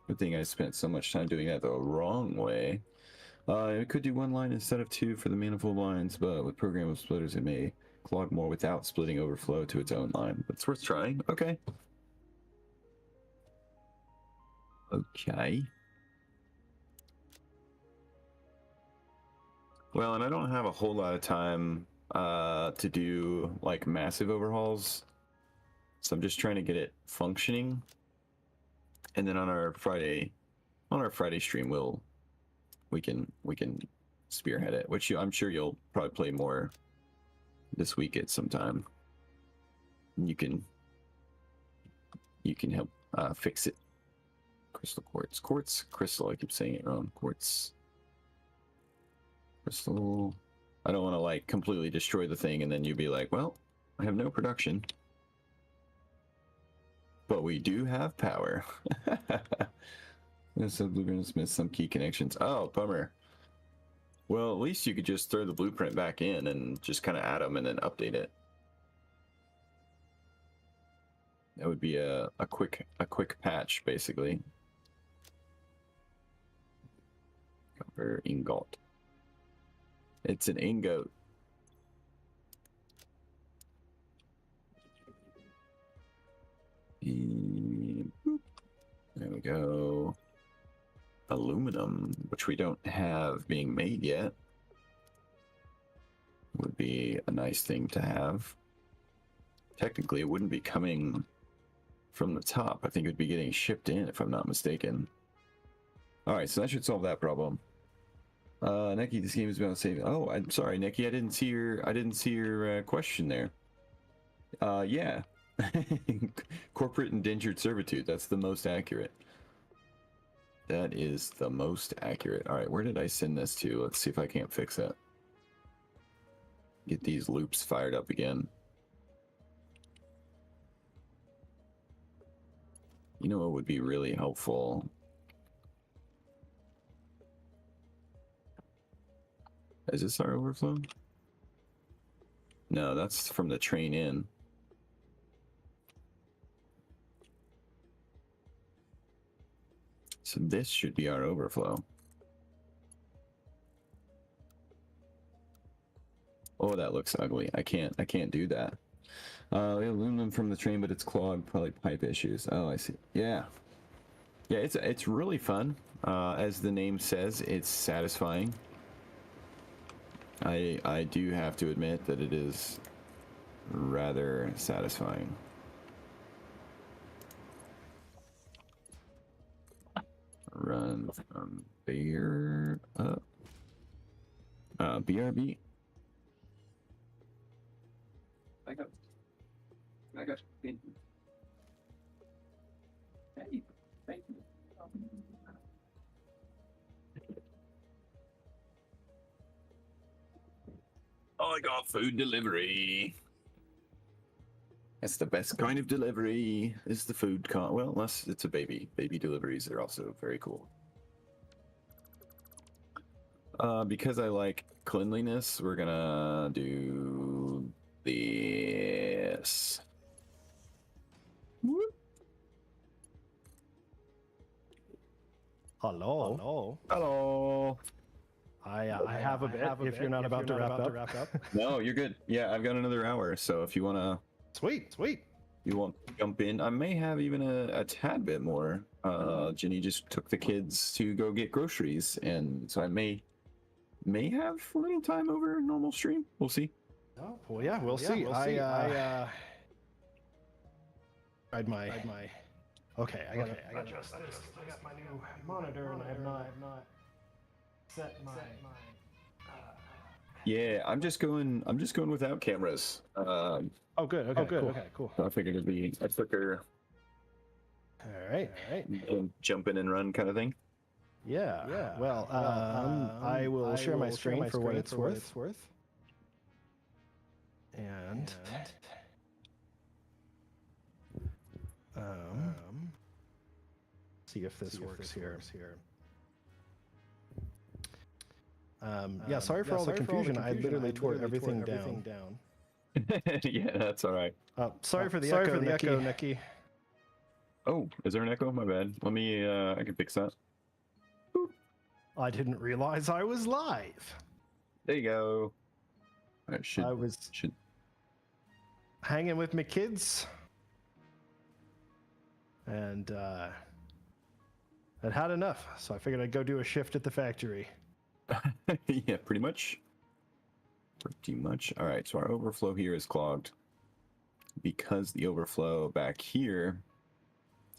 Good thing I spent so much time doing that the wrong way. It could do one line instead of two for the manifold lines, but with programmable splitters it may clog more without splitting overflow to its own line. But it's worth trying. Okay. Okay. Well, and I don't have a whole lot of time to do like massive overhauls, so I'm just trying to get it functioning. And then on our Friday stream, we can spearhead it, which I'm sure you'll probably play more this week at some time. You can help fix it. Crystal quartz, crystal. I keep saying it wrong. Quartz, crystal. I don't want to like completely destroy the thing and then you'd be like, well, I have no production, but we do have power. So blueprints missed some key connections. Oh, bummer. Well, at least you could just throw the blueprint back in and just kind of add them and then update it. That would be a quick patch, basically. Copper ingot. It's an ingot. we go. Aluminum, which we don't have being made yet, would be a nice thing to have. Technically, it wouldn't be coming from the top. I think it would be getting shipped in, if I'm not mistaken. All right, so that should solve that problem. Nikki, this game is about saving. Oh, I'm sorry, Nikki. I didn't see your question there. Yeah, corporate indentured servitude. That's the most accurate. That is the most accurate. All right, where did I send this to? Let's see if I can't fix that. Get these loops fired up again. You know what would be really helpful? Is this our overflow? No, that's from the train in. So this should be our overflow. Oh, that looks ugly. I can't do that. Aluminum from the train, but it's clogged, probably pipe issues. Oh, I see. Yeah. Yeah, it's really fun. As the name says, it's satisfying. I do have to admit that it is rather satisfying. Run from beer up. BRB. I got. Hey, thank you. Oh, I got food delivery. That's the best kind of delivery. Is the food well, unless it's a baby. Baby deliveries are also very cool. Because I like cleanliness, we're gonna do this. Whoop. Hello. Hello. I have a bit if you're not about to wrap up. No, you're good. Yeah, I've got another hour, so if you wanna Sweet. you want to jump in, I may have even a tad bit more. Jenny just took the kids to go get groceries, and so I may have a little time over a normal stream. We'll see. Oh, well, yeah, we'll see. I tried my. Okay, I gotta adjust this. I got my new monitor, and I have not set my. Yeah, I'm just going without cameras. Oh, good. Okay, cool. So I figured it'd be a quicker. All right. Jump in and run kind of thing. Yeah. Well, I will share my screen for what it's worth. And see if this works here. Yeah, sorry for all the confusion. I literally tore everything down. Yeah, that's all right. Sorry for the echo, Nikki. Oh, is there an echo? My bad. Let me. I can fix that. I didn't realize I was live. There you go. I was hanging with my kids, and I'd had enough, so I figured I'd go do a shift at the factory. Yeah, pretty much. All right, so our overflow here is clogged because the overflow back here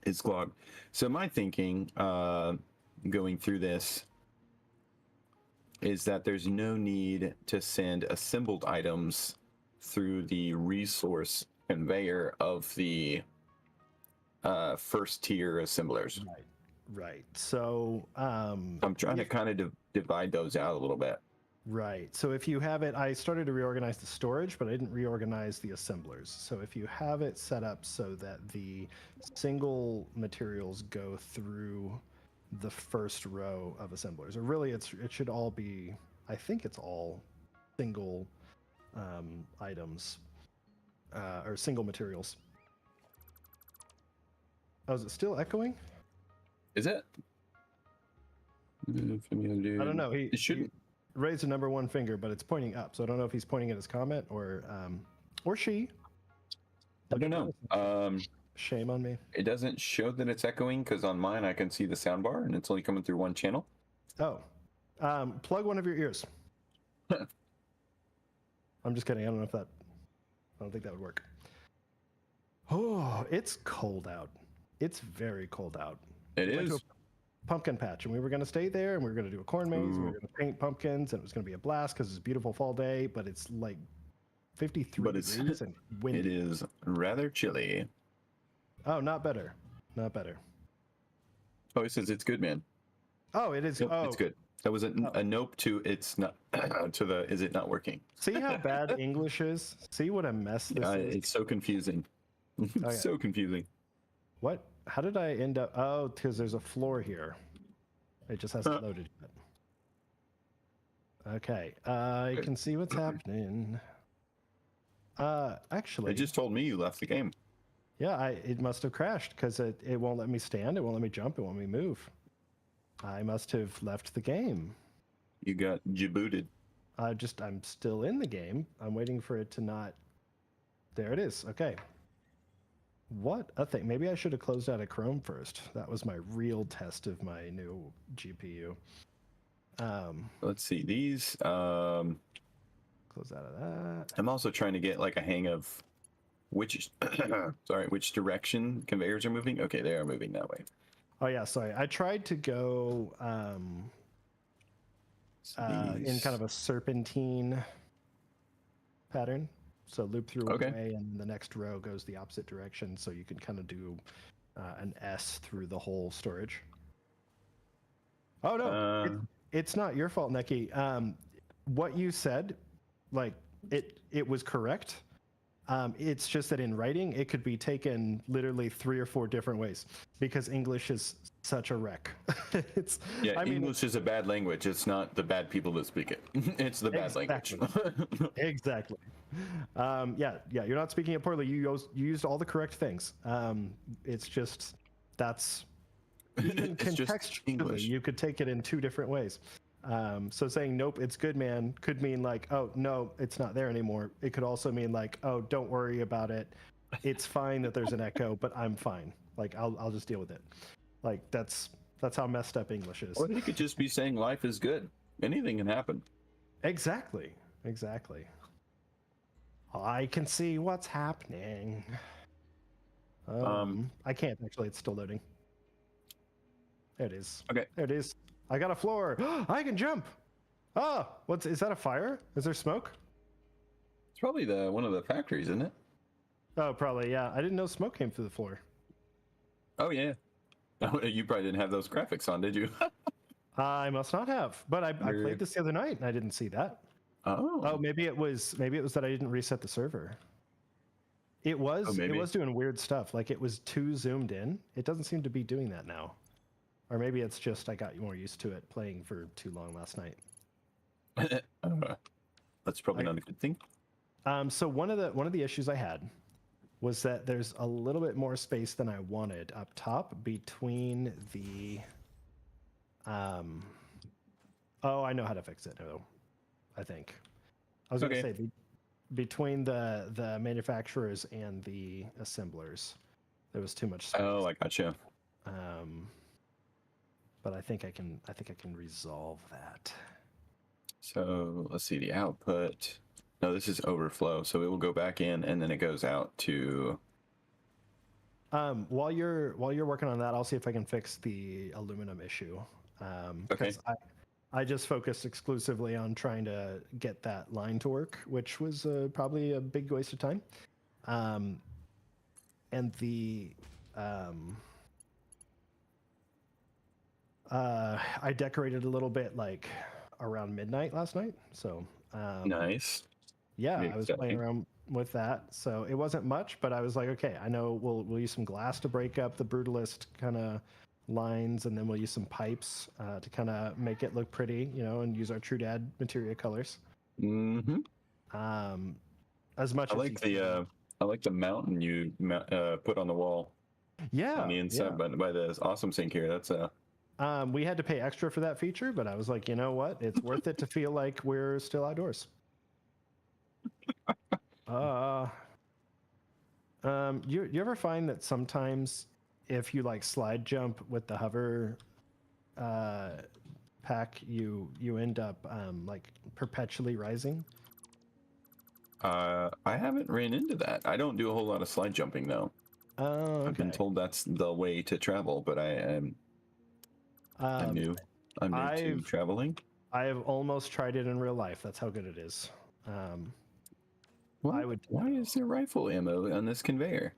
is clogged. So my thinking, going through this, is that there's no need to send assembled items through the resource conveyor of the first tier assemblers. Right. So I'm trying to kind of divide those out a little bit. Right. So if you have it, I started to reorganize the storage, but I didn't reorganize the assemblers. So if you have it set up so that the single materials go through the first row of assemblers, or really it should all be, I think it's all single items or single materials. Oh, is it still echoing? Is it? I don't know. It shouldn't. Raised the number one finger, but it's pointing up. So I don't know if he's pointing at his comment or she. I don't know. Shame on me. It doesn't show that it's echoing because on mine I can see the sound bar and it's only coming through one channel. Oh, plug one of your ears. I'm just kidding. I don't know if that. I don't think that would work. Oh, it's cold out. It's very cold out. It We went to is. a pumpkin patch, and we were going to stay there, and we were going to do a corn maze, and we were Ooh. going to paint pumpkins, and it was going to be a blast because it's a beautiful fall day, but it's like 53 But it's degrees and windy. it is rather chilly. Oh, not better. Not better. Oh, it says it's good, man. Oh, it is. Nope, oh, it's good. That was a nope to it's not to the is it not working? See how bad English is? See what a mess this is? It's so confusing. yeah. So confusing. What? How did I end up? Oh, because there's a floor here. It just hasn't loaded yet. Okay, I can see what's happening. Actually, It just told me you left the game. yeah, it must have crashed because it won't let me stand, it won't let me jump, it won't let me move. I must have left the game. You got jibooted. I'm still in the game. I'm waiting for it to not. There it is. Okay. What a thing. Maybe I should have closed out of Chrome first. That was my real test of my new GPU. Let's see these. Close out of that. I'm also trying to get like a hang of which which direction conveyors are moving. Okay, they are moving that way. Oh yeah, sorry. I tried to go in kind of a serpentine pattern. So loop through one way and the next row goes the opposite direction. So you can kind of do an S through the whole storage. Oh no, it's not your fault, Neki. What you said, like it was correct. It's just that in writing, it could be taken literally 3 or 4 different ways because English is such a wreck. English is a bad language. It's not the bad people that speak it. It's the bad language. Exactly. Yeah. You're not speaking it poorly. You used all the correct things. It's just that's even It's just contextually, English. you could take it in 2 different ways. So saying nope, it's good, man, could mean like, oh no, it's not there anymore. It could also mean like, oh, don't worry about it. It's fine that there's an echo, but I'm fine. Like I'll just deal with it. Like that's how messed up English is. Or they could just be saying life is good. Anything can happen. Exactly. I can see what's happening. I can't actually. It's still loading. There it is. Okay. There it is. I got a floor. I can jump. Oh, is that a fire? Is there smoke? It's probably one of the factories, isn't it? Oh, probably, yeah. I didn't know smoke came through the floor. Oh yeah. You probably didn't have those graphics on, did you? I must not have. But I played this the other night and I didn't see that. Oh, maybe it was that I didn't reset the server. It was doing weird stuff. Like it was too zoomed in. It doesn't seem to be doing that now. Or maybe it's just I got more used to it playing for too long last night. That's probably not a good thing. So one of the issues I had was that there's a little bit more space than I wanted up top between the oh, I know how to fix it. Oh, I think. I was going to say between the manufacturers and the assemblers, there was too much space. Oh, I gotcha. But I think I can resolve that. So let's see the output. No, this is overflow, so it will go back in and then it goes out to. While you're working on that, I'll see if I can fix the aluminum issue. Because I just focused exclusively on trying to get that line to work, which was probably a big waste of time. And the I decorated a little bit like around midnight last night, so Nice. yeah, I was playing around with that. So it wasn't much, but I was like, okay, I know we'll use some glass to break up the brutalist kind of lines, and then we'll use some pipes to kind of make it look pretty, and use our True Dad materia colors. Mm-hmm. As much I like the mountain you put on the wall. Yeah, on the inside, but by the awesome sink here, that's we had to pay extra for that feature, but I was like, you know what? It's worth it to feel like we're still outdoors. You ever find that sometimes if you like slide jump with the hover pack, you end up like perpetually rising? I haven't ran into that. I don't do a whole lot of slide jumping though. Oh, I've been okay. told that's the way to travel, but I'm Um, new. I'm new to I've traveling. I have almost tried it in real life. That's how good it is. I would. Why is there rifle ammo on this conveyor?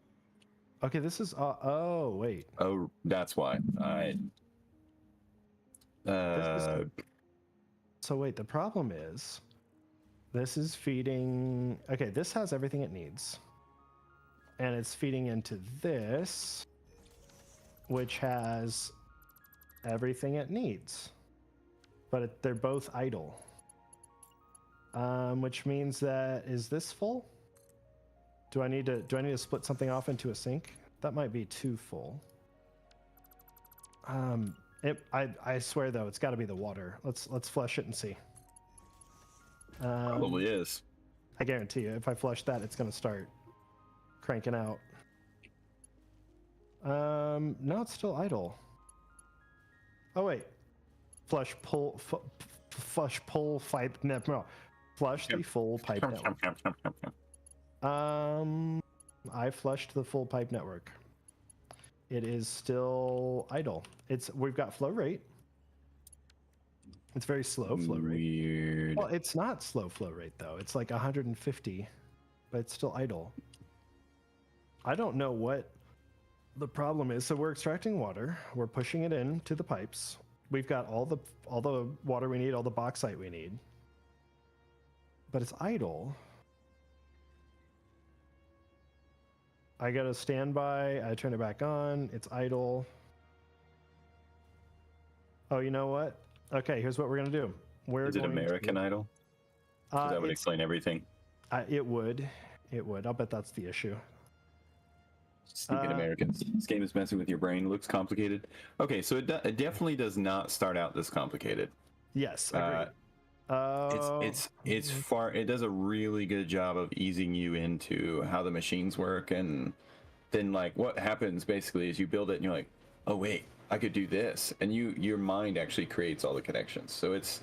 Okay, this is. Oh, wait. Oh, that's why. This is. Uh, So wait. The problem is, this is feeding. Okay, this has everything it needs, and it's feeding into this, which has everything it needs, but they're both idle. Which means that is this full? Do I need to split something off into a sink? That might be too full. I swear though, it's got to be the water. Let's flush it and see. probably is. I guarantee you, if I flush that, it's gonna start cranking out. No, it's still idle. Oh wait, flush pull pipe. No, flush the full pipe network. I flushed the full pipe network. It is still idle. We've got flow rate. It's very slow flow rate. Weird. Well, it's not slow flow rate though. It's like 150, but it's still idle. I don't know what the problem is. So we're extracting water. We're pushing it into the pipes. We've got all the water we need, all the bauxite we need. But it's idle. I got a standby. I turn it back on. It's idle. Oh, you know what? Okay, here's what we're gonna do. Is it American Idol? That would explain everything. It would. It would. I'll bet that's the issue. Sneaking Americans. This game is messing with your brain. Looks complicated. Okay, so it definitely does not start out this complicated. Yes, agreed. It's far. It does a really good job of easing you into how the machines work, and then like what happens basically is you build it and you're like, oh wait, I could do this, and your mind actually creates all the connections. So it's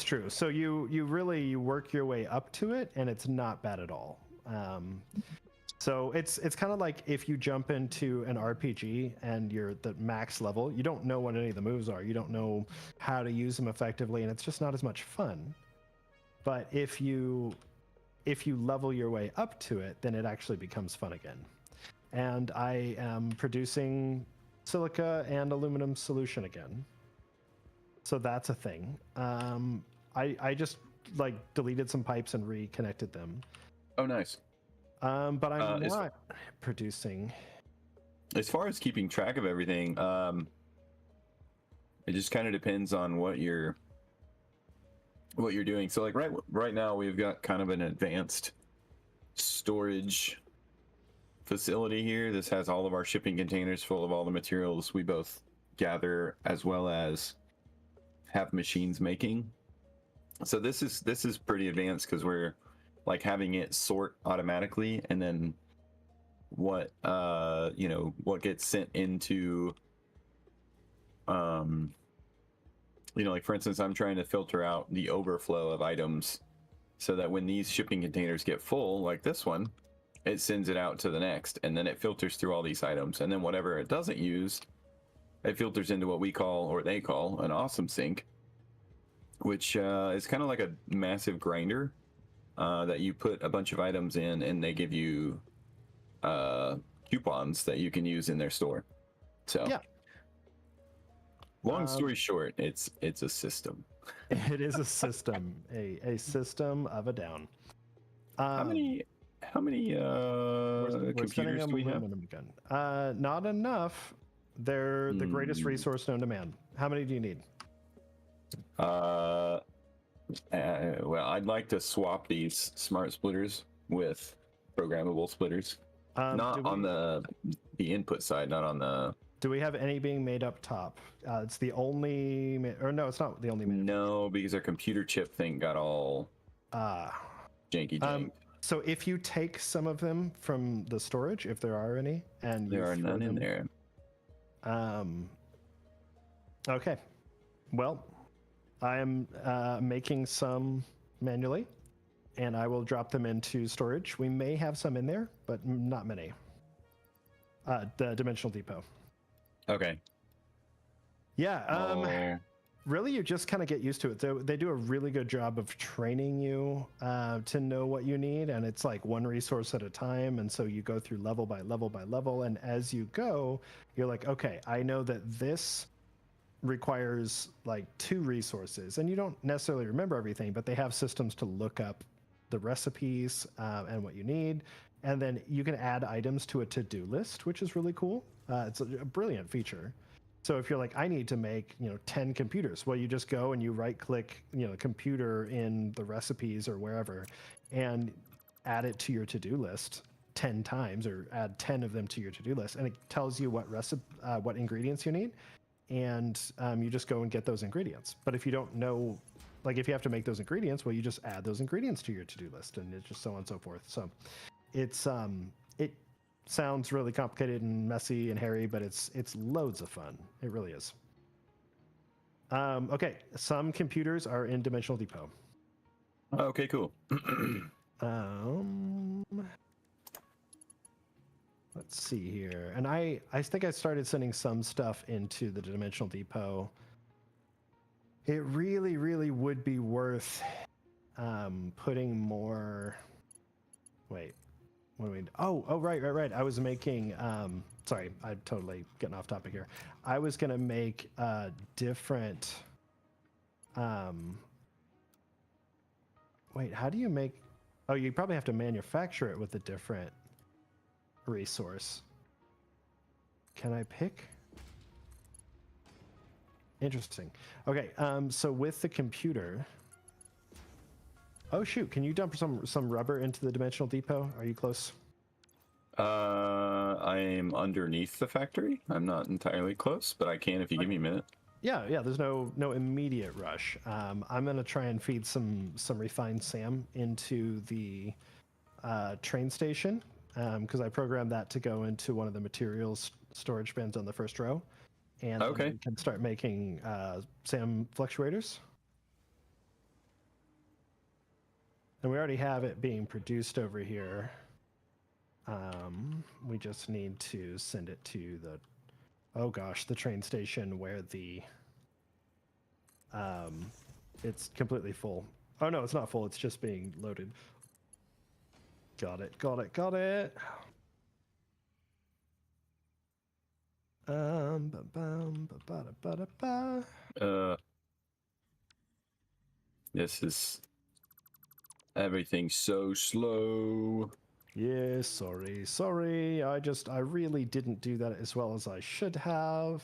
true. So you work your way up to it, and it's not bad at all. So it's kind of like if you jump into an RPG and you're the max level, you don't know what any of the moves are. You don't know how to use them effectively, and it's just not as much fun. But if you level your way up to it, then it actually becomes fun again. And I am producing silica and aluminum solution again. So that's a thing. I just like deleted some pipes and reconnected them. Oh, nice. But I'm not producing. As far as keeping track of everything, it just kind of depends on what you're doing. So like right now we've got kind of an advanced storage facility here. This has all of our shipping containers full of all the materials we both gather, as well as have machines making. So this is pretty advanced because we're like having it sort automatically, and then what gets sent into like for instance, I'm trying to filter out the overflow of items so that when these shipping containers get full, like this one, it sends it out to the next, and then it filters through all these items, and then whatever it doesn't use, it filters into what we call, or they call, an awesome sink, which is kind of like a massive grinder that you put a bunch of items in, and they give you coupons that you can use in their store. So yeah. Long story short, it's a system. It is a system, a system of a down. How many computers do we have? Again. Not enough. They're the greatest resource known to man. How many do you need? Well, I'd like to swap these smart splitters with programmable splitters. Not on the input side, not on the... Do we have any being made up top? It's the only... Or no, it's not the only... No, because our computer chip thing got all janky janked. So if you take some of them from the storage, if there are any, and you There are throw none in them, there. Okay. Well, I am making some manually, and I will drop them into storage. We may have some in there, but not many. The dimensional depot. Okay. Yeah. Oh, Really, you just kind of get used to it. They do a really good job of training you to know what you need, and it's like one resource at a time. And so you go through level by level by level, and as you go, you're like, okay, I know that this requires like 2 resources, and you don't necessarily remember everything, but they have systems to look up the recipes and what you need, and then you can add items to a to-do list, which is really cool. It's a brilliant feature. So if you're like, I need to make 10 computers, well, you just go and you right click computer in the recipes or wherever, and add it to your to-do list 10 times, or add 10 of them to your to-do list, and it tells you what ingredients you need, and you just go and get those ingredients. But if you don't know, like if you have to make those ingredients, well, you just add those ingredients to your to-do list, and it's just so on and so forth. So it's it sounds really complicated and messy and hairy, but it's loads of fun. It really is. Okay, some computers are in Dimensional Depot. okay, cool. Let's see here. And I think I started sending some stuff into the Dimensional Depot. It really, really would be worth putting more. Wait, what do we? Oh, right. I was making. Sorry, I'm totally getting off topic here. I was gonna make different. Wait, how do you make? Oh, you probably have to manufacture it with a different resource. Can I pick? Interesting. Okay, so with the computer. Oh shoot! Can you dump some rubber into the Dimensional Depot? Are you close? I'm underneath the factory. I'm not entirely close, but I can if you give me a minute. Yeah. There's no immediate rush. I'm gonna try and feed some refined SAM into the train station because I programmed that to go into one of the materials storage bins on the first row, and Okay. then we can start making SAM fluctuators. And we already have it being produced over here. We just need to send it to the, oh gosh, the train station where the, it's completely full. Oh no, it's not full. It's just being loaded. Got it. This is everything's so slow. Yes, sorry. I really didn't do that as well as I should have.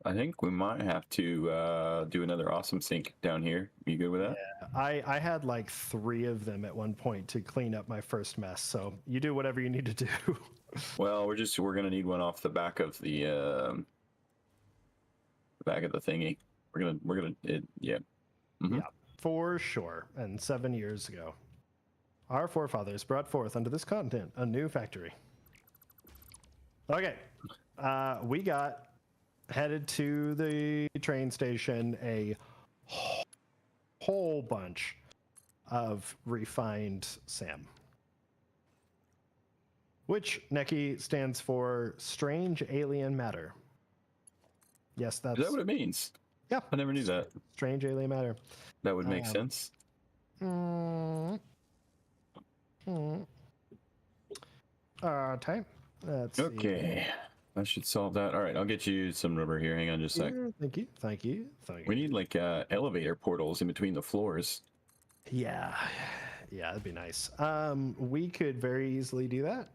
I think we might have to do another awesome sync down here. You good with that? Yeah, I had like 3 of them at one point to clean up my first mess. So you do whatever you need to do. Well, we're gonna need one off the back of the thingy. Yeah. Yeah, for sure. And 7 years ago, our forefathers brought forth unto this continent a new factory. Okay, we got headed to the train station a whole bunch of refined SAM, which Neki stands for strange alien matter. Yes, that's. Is that what it means? Yeah, I never knew that. Strange alien matter. That would make sense. Okay. Let's Okay. see. That should solve that. All right, I'll get you some rubber here. Hang on just a sec. Thank you. We need like elevator portals in between the floors. Yeah, that'd be nice. We could very easily do that.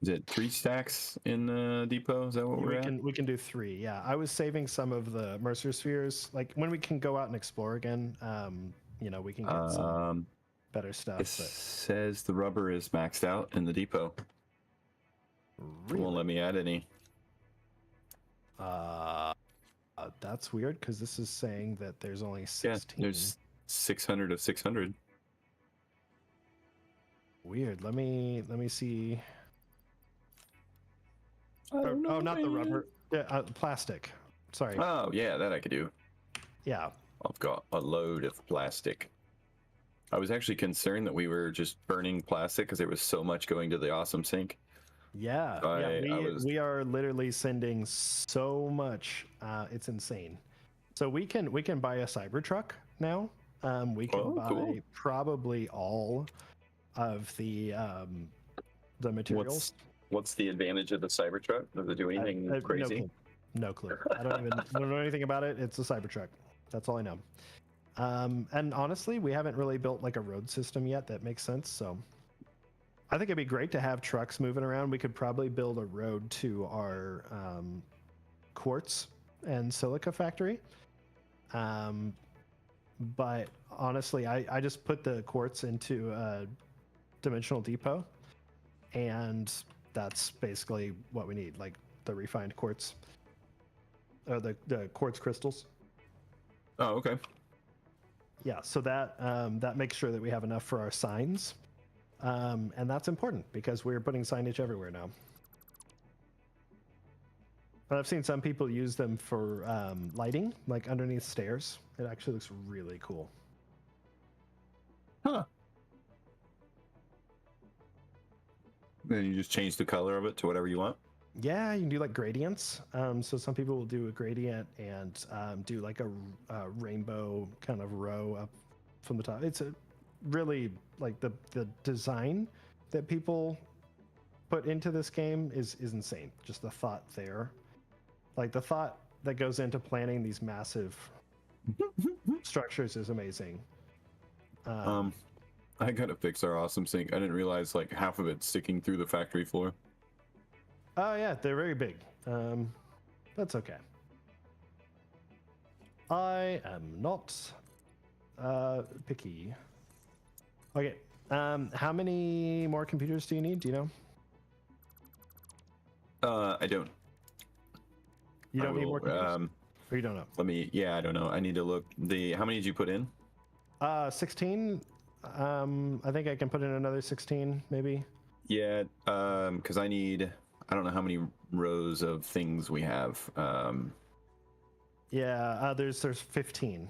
Is it 3 stacks in the depot? Is that what we're at? We can do 3. Yeah, I was saving some of the Mercer spheres. Like when we can go out and explore again, we can get some better stuff. It says the rubber is maxed out in the depot. Really? It won't let me add any. That's weird because this is saying that there's only 16. Yeah, there's 600 of 600. weird. Let me see. Oh, no, Oh, not the man. rubber. Yeah, plastic. Sorry. Oh, yeah, that I could do. Yeah. I've got a load of plastic. I was actually concerned that we were just burning plastic because there was so much going to the awesome sink. Yeah. Yeah. I was. We are literally sending so much. It's insane. So we can buy a Cybertruck now. We can Oh, buy cool. probably all of the materials. What's the advantage of the Cybertruck? Does it do anything No crazy? clue. No clue. I don't know anything about it. It's a Cybertruck. That's all I know. And honestly, we haven't really built like a road system yet that makes sense. So I think it'd be great to have trucks moving around. We could probably build a road to our quartz and silica factory. But honestly, I just put the quartz into a dimensional depot, and that's basically what we need, like the refined quartz, or the quartz crystals. Oh, okay. Yeah, so that that makes sure that we have enough for our signs, and that's important because we're putting signage everywhere now. But I've seen some people use them for lighting, like underneath stairs. It actually looks really cool. Huh. Then you just change the color of it to whatever you want. Yeah, you can do like gradients. So some people will do a gradient and do like a rainbow kind of row up from the top. It's a really like the design that people put into this game is insane. Just the thought there, like the thought that goes into planning these massive structures is amazing. I gotta fix our awesome sink. I didn't realize like half of it's sticking through the factory floor. Oh yeah, they're very big. That's okay. I am not picky. Okay. How many more computers do you need? Do you know? I don't. You don't need more computers? Or you don't know? Yeah, I don't know. I need to look. How many did you put in? 16. I think I can put in another 16, maybe. Yeah, because I don't know how many rows of things we have. Yeah, there's 15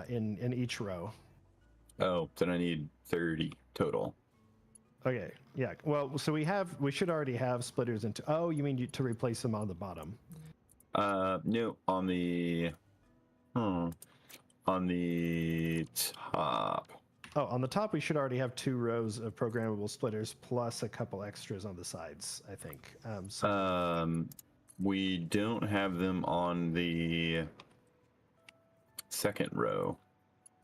in each row. Oh, then I need 30 total. Okay, yeah. Well, so we should already have splitters into. Oh, you mean to replace them on the bottom? No, on the top. Oh, on the top we should already have 2 rows of programmable splitters plus a couple extras on the sides, I think. We don't have them on the second row.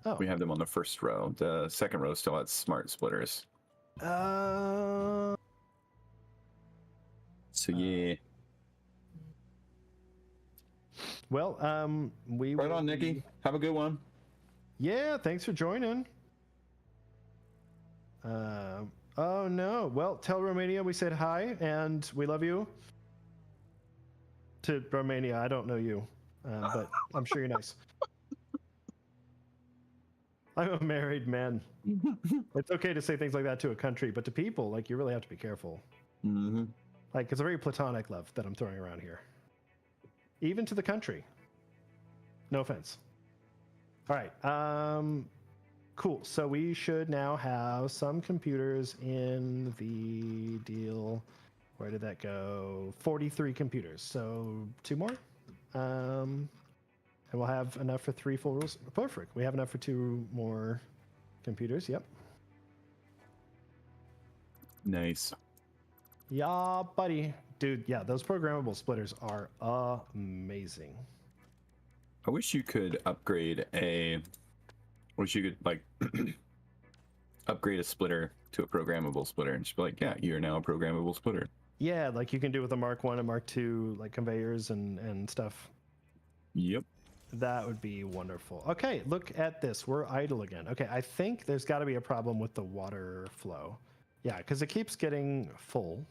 Oh. We have them on the first row. The second row still has smart splitters. So yeah. Well, we Right on, Nikki. Have a good one. Yeah, thanks for joining. Oh no. Well, tell Romania we said hi and we love you. To Romania, I don't know you, but I'm sure you're nice. I'm a married man. It's okay to say things like that to a country, but to people, like, you really have to be careful. Mm-hmm. Like, it's a very platonic love that I'm throwing around here. Even to the country. No offense. All right. Cool. So we should now have some computers in the deal. Where did that go? 43 computers. So 2 more. And we'll have enough for 3 full rules. Perfect. We have enough for 2 more computers. Yep. Nice. Yeah, buddy. Dude, yeah, those programmable splitters are amazing. I wish you could upgrade like upgrade a splitter to a programmable splitter and just be like, yeah, you're now a programmable splitter. Yeah, like you can do with the Mark 1 and Mark 2, like conveyors and stuff. Yep. That would be wonderful. Okay, look at this. We're idle again. Okay, I think there's got to be a problem with the water flow. Yeah, because it keeps getting full.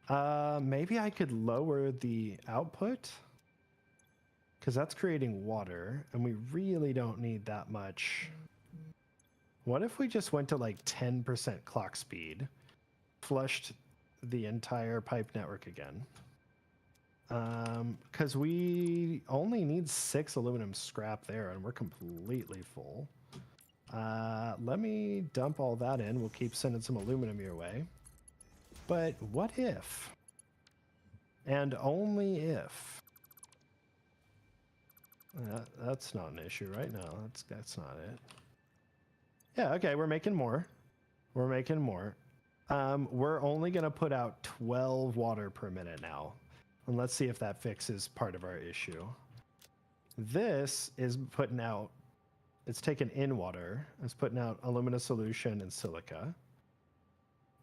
Maybe I could lower the output, because that's creating water, and we really don't need that much What if we just went to like 10% clock speed, flushed the entire pipe network again? Because we only need 6 aluminum scrap there, and we're completely full. Let me dump all that in. We'll keep sending some aluminum your way. But what if? And only if. That's not an issue right now. That's not it. Yeah, okay, we're making more. We're making more. We're only going to put out 12 water per minute now. And let's see if that fixes part of our issue. This is putting out, it's taken in water. It's putting out alumina solution and silica.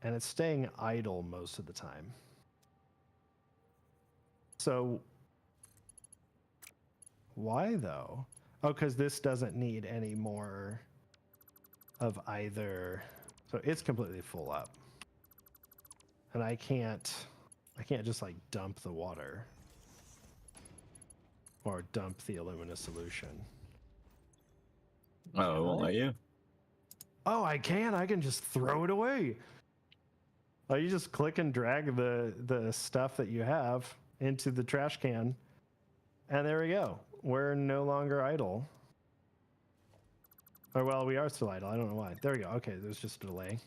And it's staying idle most of the time. So why though? Oh, because this doesn't need any more of either. So it's completely full up. And I can't just like dump the water or dump the alumina solution. Oh, it won't let you? Oh, I can just throw it away. Oh, you just click and drag the stuff that you have into the trash can. And there we go. We're no longer idle. Or well, we are still idle. I don't know why. There we go. Okay, there's just a delay.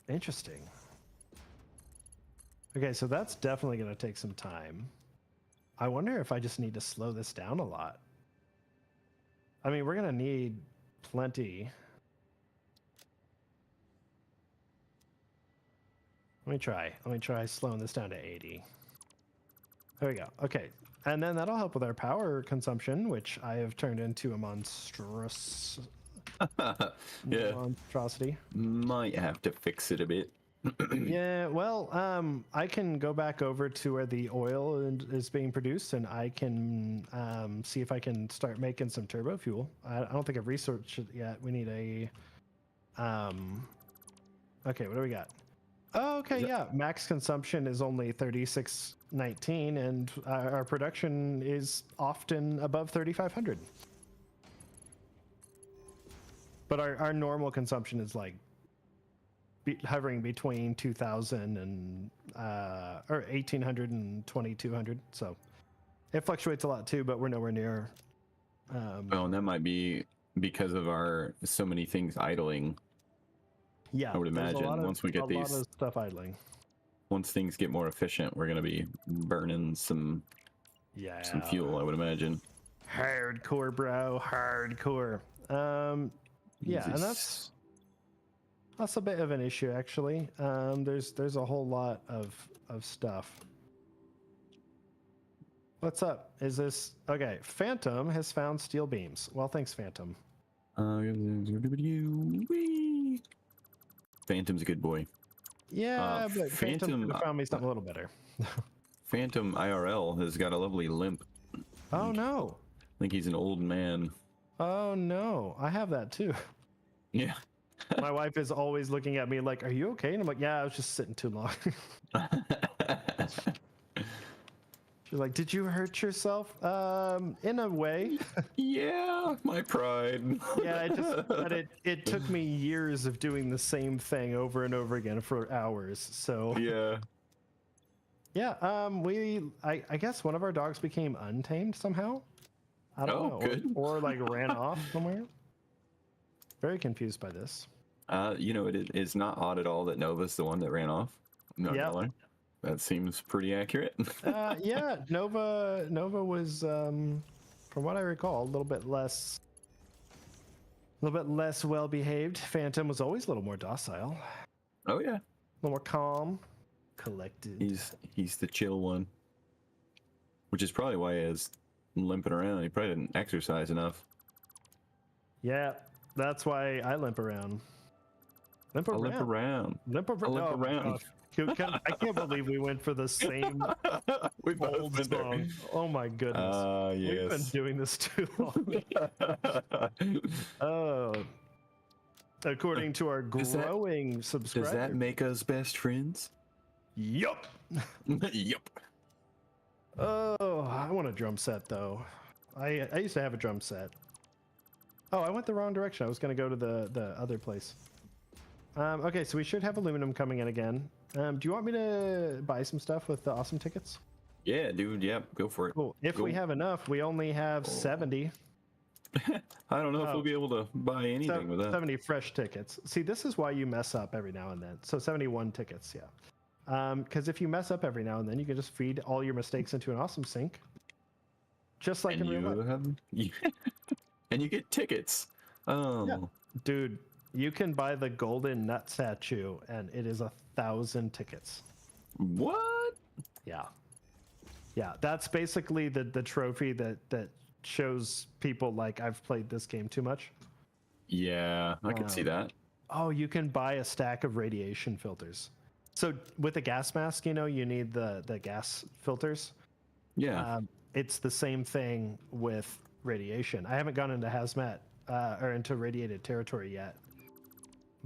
Interesting. Okay, so that's definitely going to take some time. I wonder if I just need to slow this down a lot. I mean, we're going to need plenty. Let me try slowing this down to 80. There we go. Okay. And then that'll help with our power consumption, which I have turned into a monstrous Yeah. monstrosity. Might have to fix it a bit. Yeah, well, I can go back over to where the oil is being produced, and I can see if I can start making some turbo fuel. I don't think I've researched it yet. We need a... Okay, what do we got? Oh, okay, yeah. Max consumption is only 3619, and our production is often above 3500. But our normal consumption is like hovering between 2000 and or 1800 and 2200. So it fluctuates a lot too, but we're nowhere near. Oh, and that might be because of our so many things idling. Yeah, I would imagine once we get these lot of stuff idling. Once things get more efficient, we're gonna be burning some fuel, I would imagine. Hardcore, bro, hardcore. Yeah, and that's a bit of an issue actually. There's a whole lot of stuff. What's up? Is this okay? Phantom has found steel beams. Well, thanks, Phantom. Phantom's a good boy. Yeah, but Phantom could have found me something a little better. Phantom IRL has got a lovely limp. Oh no! I think he's an old man. Oh no! I have that too. Yeah. My wife is always looking at me like, "Are you okay?" And I'm like, "Yeah, I was just sitting too long." She's like, "Did you hurt yourself?" In a way. Yeah, my pride. Yeah, it took me years of doing the same thing over and over again for hours. So yeah. Yeah, I guess one of our dogs became untamed somehow. I don't know. Good. Or like ran off somewhere. Very confused by this. It is not odd at all that Nova's the one that ran off. No. That seems pretty accurate. Yeah, Nova was, from what I recall, a little bit less well behaved. Phantom was always a little more docile. Oh yeah. A little more calm, collected. He's the chill one. Which is probably why he is limping around. He probably didn't exercise enough. Yeah, that's why I limp around. Limp around. I can't believe we went for the same we both been song. Oh my goodness. Yes. We've been doing this too long. Oh. According to our growing subscribers. Does that make us best friends? Yup. Yup. Oh, I want a drum set though. I used to have a drum set. Oh, I went the wrong direction. I was going to go to the other place. Okay, so we should have aluminum coming in again. Do you want me to buy some stuff with the awesome tickets? Yeah, dude. Yeah, go for it. Cool. If Go. we have enough, we only have 70. I don't know if we'll be able to buy anything with that. 70 fresh tickets. See, this is why you mess up every now and then. So 71 tickets, yeah. Because if you mess up every now and then, you can just feed all your mistakes into an awesome sink. Just like in real life. And you get tickets. Oh. Yeah. Dude, you can buy the golden nut statue, and it is 1,000 tickets. What? Yeah. Yeah, that's basically the trophy that shows people like I've played this game too much. Yeah, I can see that. Oh, you can buy a stack of radiation filters. So with a gas mask, you know, you need the gas filters. Yeah. It's the same thing with radiation. I haven't gone into hazmat or into radiated territory yet,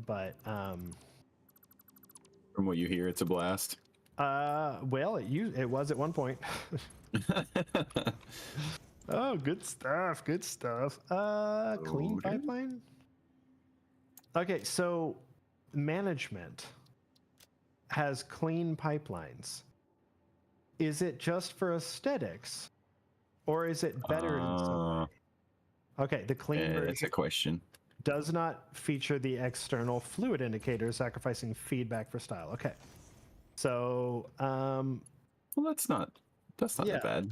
but From what you hear, it's a blast. well, it was at one point. Oh, good stuff. Good stuff. Clean pipeline. Okay, so management has clean pipelines. Is it just for aesthetics, or is it better in some way? Okay, the clean version That's a question. does not feature the external fluid indicator, sacrificing feedback for style. Okay, so well, that's not that bad.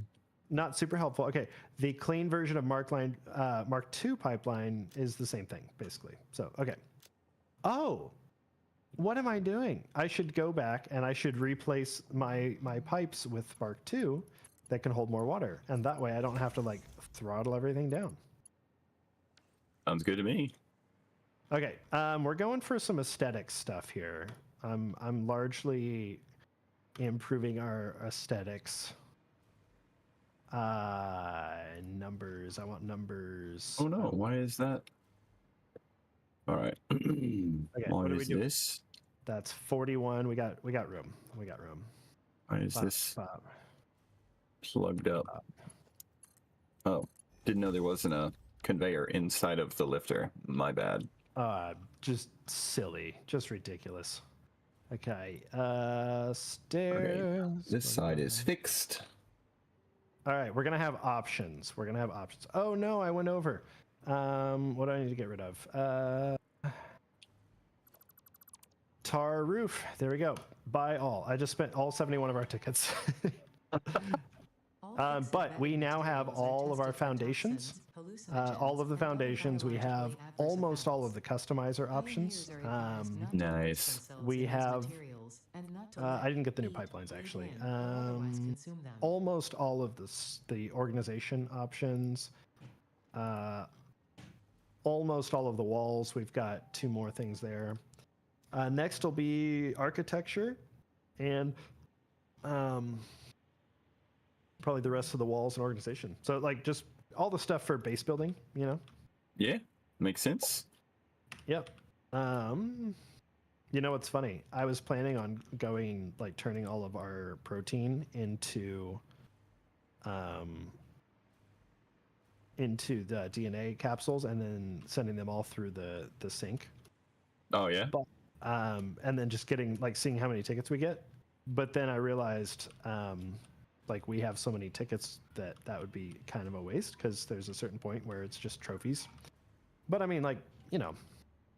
Not super helpful. Okay, the clean version of Mark II pipeline is the same thing, basically. So, okay. Oh, what am I doing? I should go back and I should replace my pipes with Mark II that can hold more water, and that way I don't have to like throttle everything down. Sounds good to me. Okay, we're going for some aesthetic stuff here. I'm largely improving our aesthetics. Numbers. I want numbers. Oh no, why is that? All right. Okay, Why what are we is doing? this? That's 41. We got room. We got room. Why is this plugged up? Oh, didn't know there wasn't a conveyor inside of the lifter. My bad. Just silly. Just ridiculous. Okay. Stairs. Okay, this side is fixed. All right, we're gonna have options. Oh no, I went over. What do I need to get rid of? Tar roof. There we go. Buy all. I just spent all 71 of our tickets. But we now have all of our foundations. All of the foundations. We have almost all of the customizer options. Nice. We have. I didn't get the new pipelines actually. Almost all of the organization options. Almost all of the walls. We've got 2 more things there. Next will be architecture, and probably the rest of the walls and organization. So like just all the stuff for base building, you know? Yeah, makes sense. Yep. You know what's funny? I was planning on turning all of our protein into the DNA capsules and then sending them all through the sink. Oh yeah. But, and then just seeing how many tickets we get. But then I realized we have so many tickets that would be kind of a waste, because there's a certain point where it's just trophies. But I mean,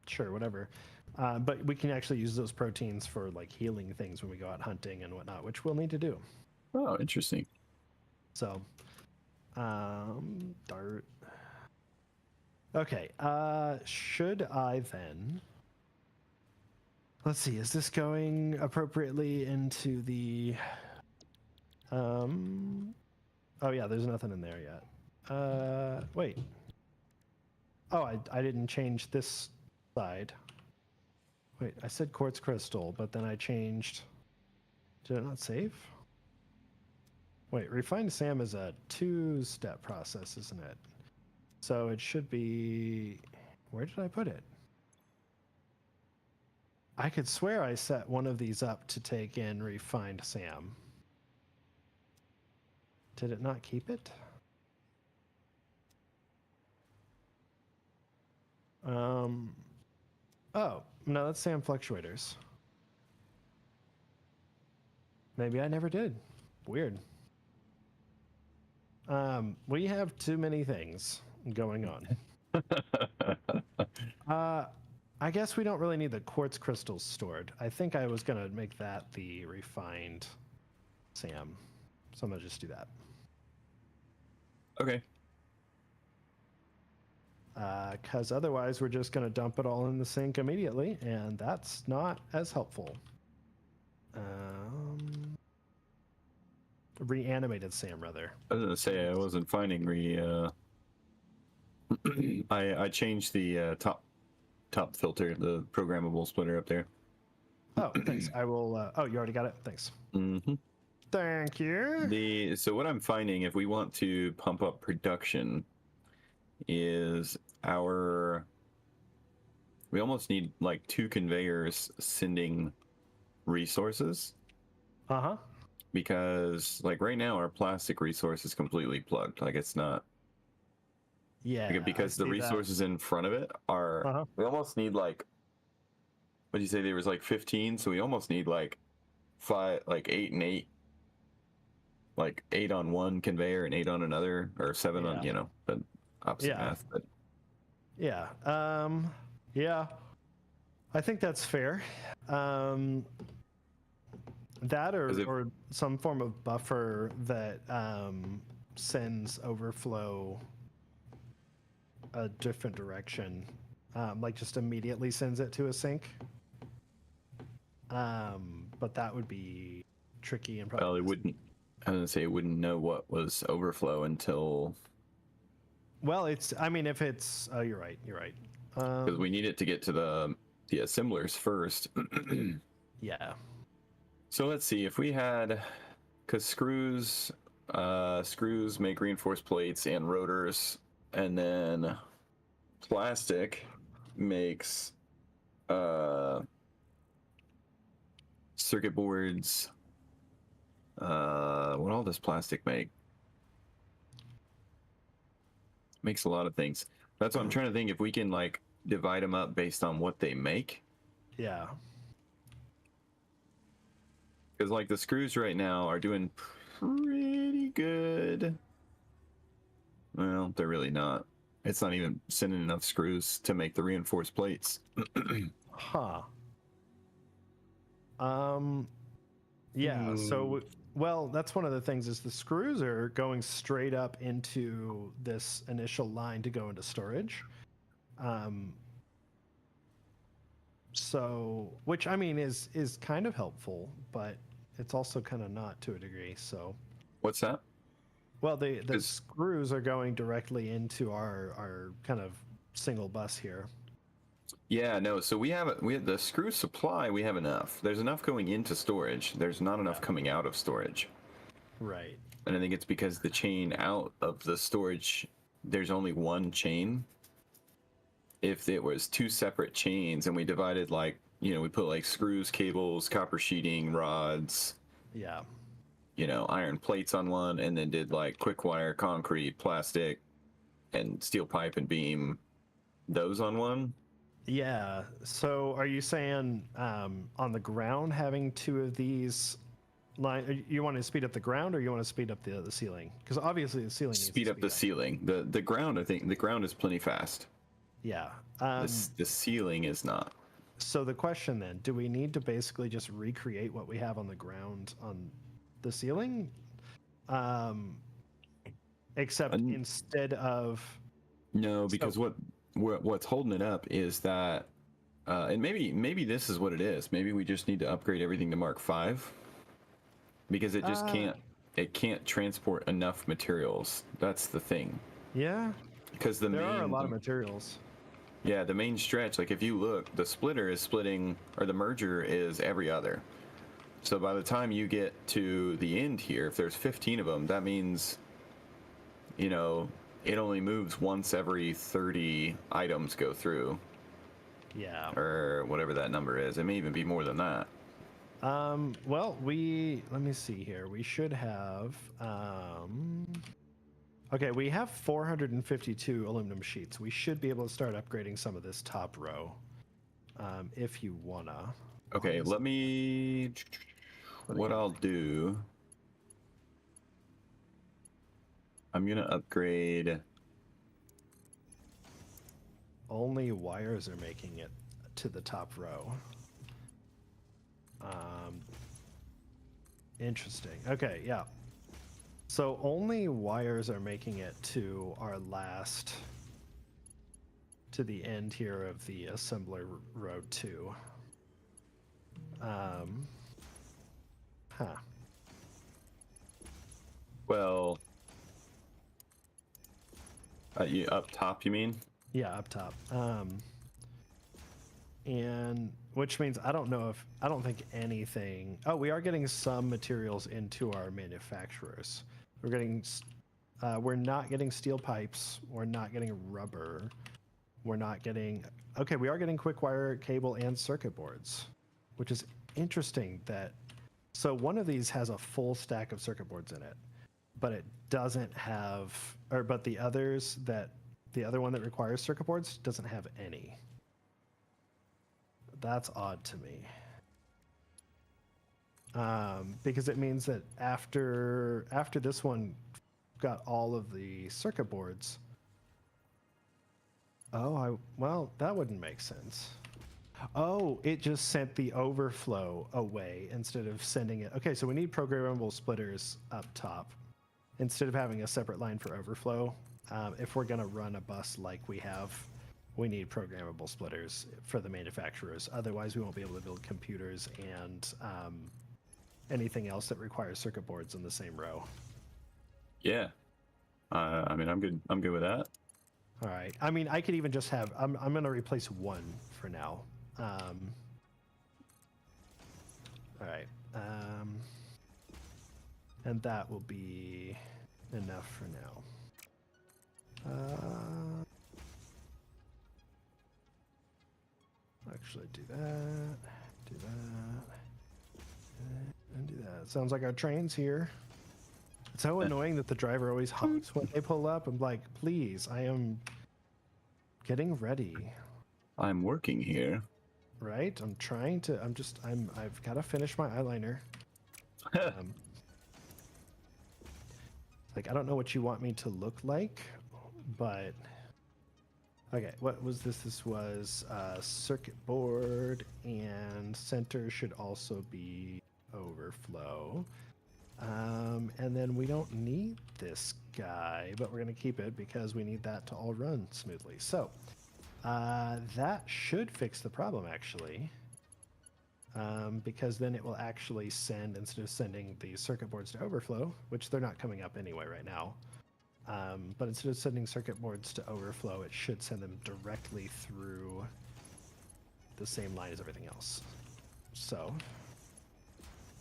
sure, whatever. But we can actually use those proteins for healing things when we go out hunting and whatnot, which we'll need to do. Oh, interesting. So, dart. Okay, should I then... Let's see, is this going appropriately into the... Oh yeah, there's nothing in there yet. Wait. Oh, I didn't change this side. Wait, I said quartz crystal, but then I changed... Did it not save? Wait, refined SAM is a 2-step process, isn't it? So it should be... Where did I put it? I could swear I set one of these up to take in refined SAM. Did it not keep it? Oh, no, that's SAM fluctuators. Maybe I never did. Weird. We have too many things going on. I guess we don't really need the quartz crystals stored. I think I was gonna make that the refined SAM. So I'm gonna just do that. Okay. Because otherwise we're just gonna dump it all in the sink immediately, and that's not as helpful. Reanimated SAM, rather. I was gonna say I wasn't finding I changed the top filter, the programmable splitter up there. Oh, thanks. I will. Oh, you already got it. Thanks. Mm-hmm. Thank you. So what I'm finding, if we want to pump up production, is we almost need like 2 conveyors sending resources. Uh-huh. Because like right now our plastic resource is completely plugged. Like it's not. Yeah. Because the resources in front of it are. We almost need like. What did you say? There was like 15, so we almost need like 5, like 8 and 8. Like 8 on one conveyor and 8 on another, or 7 on, but opposite math. But yeah. Yeah. I think that's fair. That or some form of buffer that sends overflow a different direction, like just immediately sends it to a sink. But that would be tricky and probably. Well, it wouldn't. I was gonna say it wouldn't know what was overflow until. Well, it's. I mean, if it's. Oh, you're right. You're right. Because we need it to get to the assemblers first. Yeah. So let's see if we had, because screws make reinforced plates and rotors, and then plastic makes circuit boards. What all does plastic make? Makes a lot of things. That's what I'm trying to think, if we can like divide them up based on what they make. Yeah. Because like the screws right now are doing pretty good. Well, they're really not. It's not even sending enough screws to make the reinforced plates. Huh. Yeah. So, well, that's one of the things is the screws are going straight up into this initial line to go into storage. So, which I mean is kind of helpful, but it's also kind of not to a degree. So, what's that? Well, the screws are going directly into our kind of single bus here. Yeah, no. So we have the screw supply. We have enough. There's enough going into storage. There's not enough coming out of storage. Right. And I think it's because the chain out of the storage, there's only one chain. If it was 2 separate chains and we divided like, we put like screws, cables, copper sheeting, rods. Yeah. Iron plates on one, and then did like quick wire, concrete, plastic, and steel pipe and beam, those on one. Yeah. So are you saying on the ground having 2 of these you want to speed up the ground, or you want to speed up the ceiling? Because obviously the ceiling needs speed to up the ceiling. The ground, I think the ground is plenty fast. Yeah. The ceiling is not. So the question then, do we need to basically just recreate what we have on the ground on the ceiling? Except instead of... No, because what's holding it up is that, and maybe this is what it is. Maybe we just need to upgrade everything to Mark V, because it just can't transport enough materials. That's the thing. Yeah. Because there are a lot of materials. Yeah, the main stretch, like if you look, the splitter is splitting, or the merger is every other. So by the time you get to the end here, if there's 15 of them, that means, it only moves once every 30 items go through. Yeah. Or whatever that number is. It may even be more than that. Well, let me see here. We should have, Okay, we have 452 aluminum sheets. We should be able to start upgrading some of this top row, if you wanna. Okay, let me. What I'll do. I'm gonna upgrade. Only wires are making it to the top row. Interesting. Okay, yeah. So only wires are making it to our last, to the end here of the assembler row 2. Huh. Well, you up top, you mean? Yeah, up top. And which means I don't think anything. Oh, we are getting some materials into our manufacturers. We're not getting steel pipes. We're not getting rubber. We're not getting. Okay, we are getting quick wire cable and circuit boards, which is interesting. So one of these has a full stack of circuit boards in it, but it doesn't have, but the other one that requires circuit boards doesn't have any. That's odd to me. Because it means that after this one got all of the circuit boards. Well, that wouldn't make sense. Oh, it just sent the overflow away instead of sending it. Okay, so we need programmable splitters up top instead of having a separate line for overflow. If we're going to run a bus like we have, we need programmable splitters for the manufacturers. Otherwise, we won't be able to build computers and anything else that requires circuit boards in the same row. Yeah. I mean, I'm good. I'm good with that. All right. I mean, I could even just have. I'm going to replace one for now. All right. And that will be enough for now. Actually, do that, and do that. Sounds like our train's here. It's so annoying that the driver always honks when they pull up. I'm like, please, I am getting ready. I'm working here. Right? I've got to finish my eyeliner. Like, I don't know what you want me to look like, but okay, what was this? This was circuit board, and center should also be overflow. And then we don't need this guy, but we're going to keep it because we need that to all run smoothly. So that should fix the problem, actually, because then it will actually send, instead of sending the circuit boards to overflow, which they're not coming up anyway right now, but instead of sending circuit boards to overflow, it should send them directly through the same line as everything else. So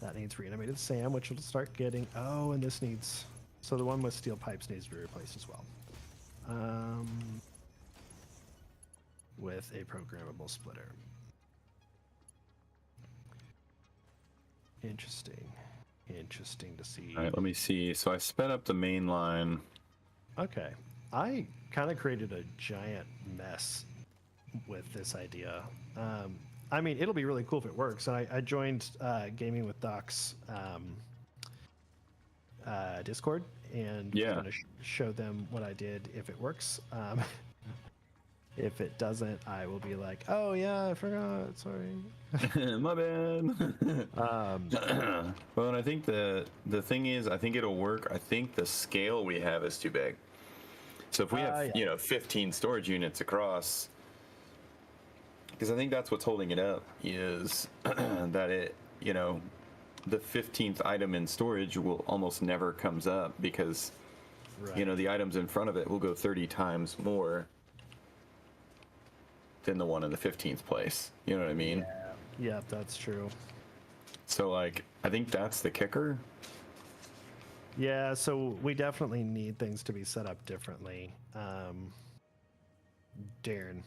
that needs reanimated SAM, which will start getting. Oh, and this needs. So the one with steel pipes needs to be replaced as well. With a programmable splitter. Interesting. Interesting to see. All right, let me see. So I sped up the main line. Okay. I kind of created a giant mess with this idea. I mean, it'll be really cool if it works. And I joined Gaming with Doc's Discord and kind of show them what I did if it works. If it doesn't, I will be like, oh yeah, I forgot, sorry. My bad. Well, and I think the thing is, I think it'll work. I think the scale we have is too big. So if we have, 15 storage units across, because I think that's what's holding it up is that it, the 15th item in storage will almost never comes up because, the items in front of it will go 30 times more than the one in the 15th place. You know what I mean? Yeah, that's true. So, I think that's the kicker. Yeah, so we definitely need things to be set up differently. Darren.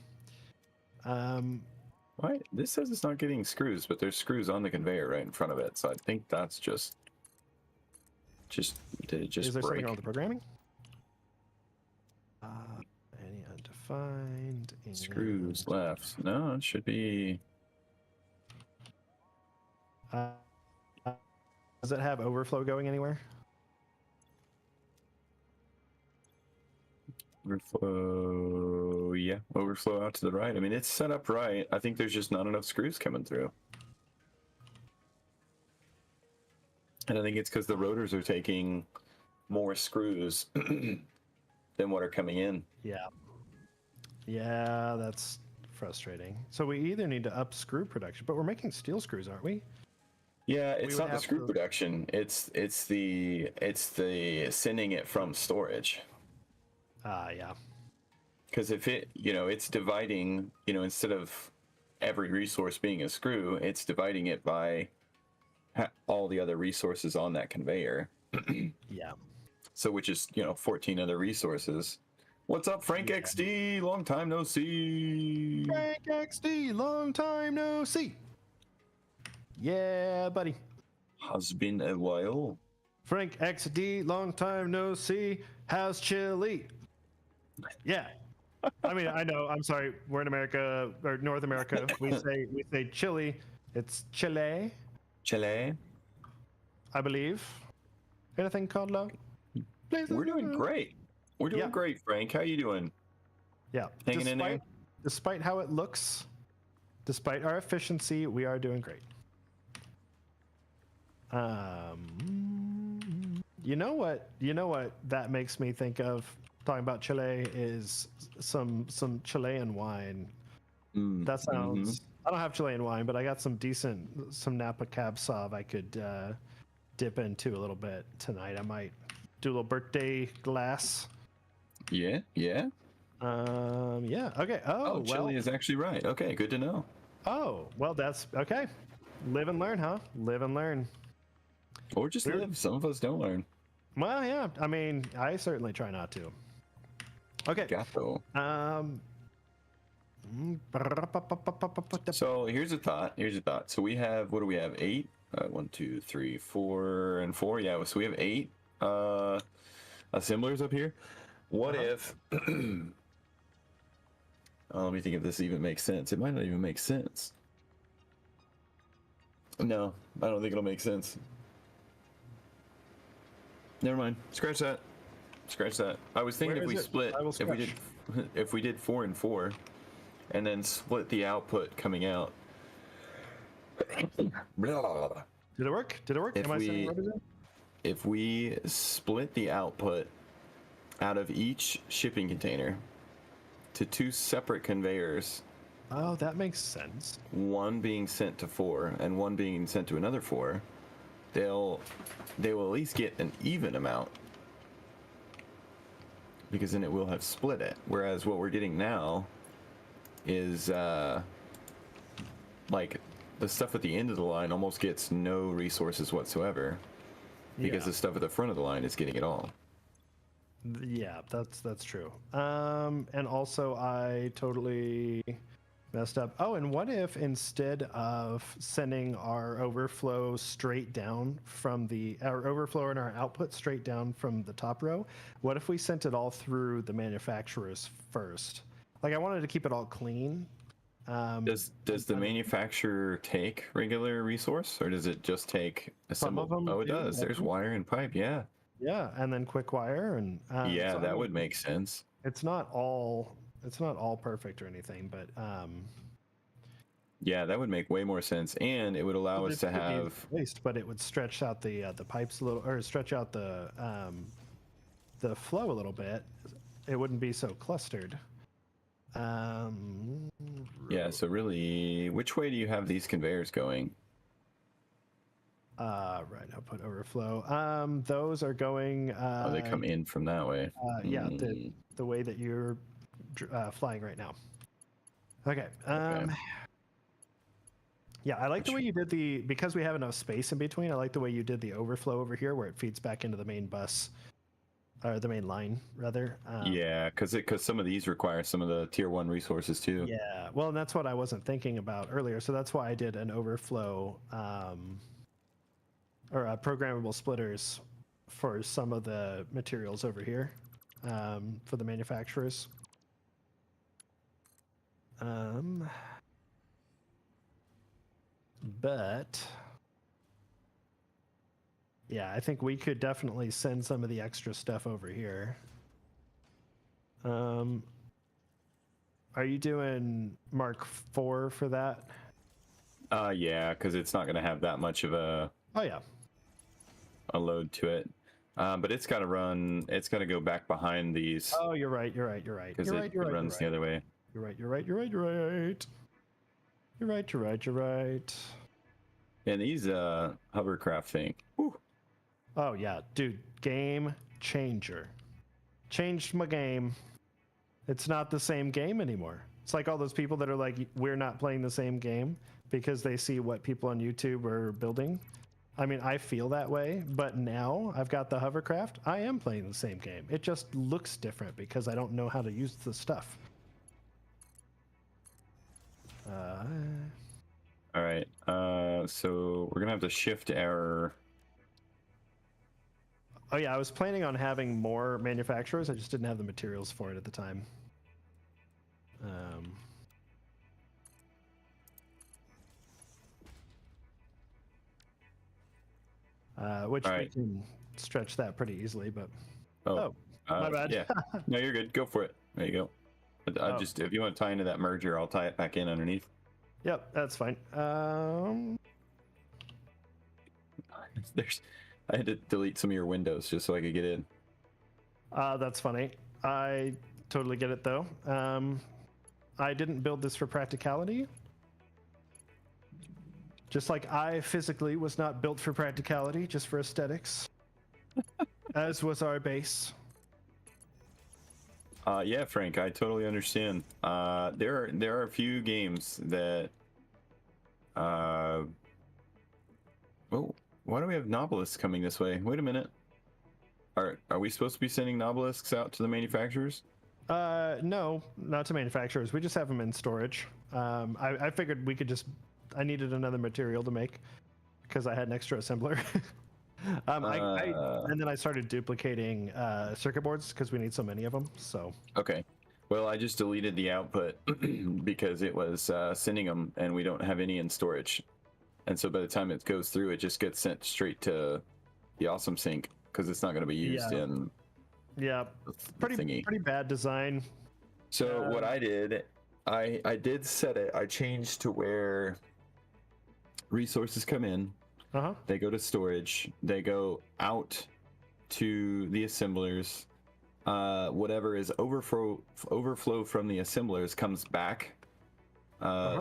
Why? This says it's not getting screws, but there's screws on the conveyor right in front of it. So I think that's just did it just Is there break? something wrong with the programming? find and Screws left. No, it should be. Does it have overflow going anywhere? Overflow, yeah, overflow out to the right. I mean, it's set up right. I think there's just not enough screws coming through. And I think it's because the rotors are taking more screws than what are coming in. Yeah. Yeah, that's frustrating. So we either need to up screw production, but we're making steel screws, aren't we? Yeah, it's would not the have screw to- production. It's the sending it from storage. Yeah. Because if it, it's dividing, instead of every resource being a screw, it's dividing it by all the other resources on that conveyor. Yeah. So, which is, 14 other resources. What's up, Frank XD? Long time no see. Frank XD, long time no see. Yeah, buddy. Has been a while. Frank XD, long time no see. How's chili? Yeah. I mean, I know. I'm sorry. We're in America or North America. We say chili. It's Chile, Chile. I believe. Anything called love? Please. We're doing great. We're doing great, Frank. How you doing? Yeah. Hanging in there? Despite how it looks, despite our efficiency, we are doing great. You know what that makes me think of talking about Chile is some Chilean wine. That sounds I don't have Chilean wine, but I got some Napa Cab Sauv I could dip into a little bit tonight. I might do a little birthday glass. Yeah. Yeah. Okay. Oh, well. Chile is actually right. Okay, good to know. Oh, well, that's okay. Live and learn, huh? Live and learn. Or just live. Some of us don't learn. Well, yeah. I mean, I certainly try not to. Okay. Gato. So here's a thought. So we have, what do we have? 8? 1, 2, 3, 4, and 4. Yeah, so we have 8 assemblers up here. What if... let me think if this even makes sense. It might not even make sense. No, I don't think it'll make sense. Never mind. Scratch that. I was thinking if we split, if we did 4 and 4, and then split the output coming out. Did it work? If we split the output out of each shipping container to 2 separate conveyors. Oh, that makes sense. One being sent to 4 and one being sent to another 4. They will at least get an even amount, because then it will have split it. Whereas what we're getting now is like the stuff at the end of the line almost gets no resources whatsoever, because the stuff at the front of the line is getting it all. Yeah, that's true. And also I totally messed up. Oh, and what if instead of sending our overflow straight down from our overflow and our output straight down from the top row, what if we sent it all through the manufacturers first? Like, I wanted to keep it all clean. Does the manufacturer take regular resource, or does it just take a symbol? Oh, it does. There's wire and pipe. Yeah, and then quick wire and so that would make sense. It's not all perfect or anything, but yeah, that would make way more sense, and it would allow us to have but it would stretch out the pipes a little, or stretch out the flow a little bit. It wouldn't be so clustered. Yeah, so really, which way do you have these conveyors going? Right, output overflow. Those are going. They come in from that way. Yeah, the way that you're flying right now. Okay. Yeah, I like the way you did because we have enough space in between. I like the way you did the overflow over here, where it feeds back into the main bus, or the main line rather. Yeah, because some of these require some of the tier 1 resources too. Yeah, well, and that's what I wasn't thinking about earlier. So that's why I did an overflow or programmable splitters for some of the materials over here for the manufacturers. But yeah, I think we could definitely send some of the extra stuff over here. Are you doing Mark IV for that? Yeah, because it's not going to have that much of Oh yeah. a load to it. But it's got to run. It's got to go back behind these. Oh, you're right. You're right. You're right. Because You're right. You're it right. runs the other way. You're right. You're right. You're right. You're right. You're right. You're right. You're right. And these hovercraft thing. Whew. Oh yeah, dude, game changer. Changed my game. It's not the same game anymore. It's like all those people that are like, we're not playing the same game because they see what people on YouTube are building. I mean, I feel that way, but now I've got the hovercraft. I am playing the same game. It just looks different because I don't know how to use the stuff. All right. So we're gonna have to shift our. Oh yeah, I was planning on having more manufacturers. I just didn't have the materials for it at the time. Which we can stretch that pretty easily, but my bad. Yeah. No, you're good. Go for it. There you go. I just if you want to tie into that merger, I'll tie it back in underneath. Yep, that's fine. I had to delete some of your windows just so I could get in. That's funny. I totally get it though. I didn't build this for practicality. Just like I physically was not built for practicality, just for aesthetics. As was our base. Yeah, Frank, I totally understand. There are a few games that. Oh, why do we have Nobelisks coming this way? Wait a minute. Are we supposed to be sending Nobelisks out to the manufacturers? No, not to manufacturers. We just have them in storage. I figured we could just. I needed another material to make because I had an extra assembler. And then I started duplicating circuit boards because we need so many of them. So okay, well I just deleted the output because it was sending them and we don't have any in storage, and so by the time it goes through, it just gets sent straight to the Awesome Sync because it's not going to be used in. Yeah, pretty bad design. So what I did, I did set it. I changed to where resources come in. They go to storage. They go out to the assemblers. Whatever is overflow from the assemblers comes back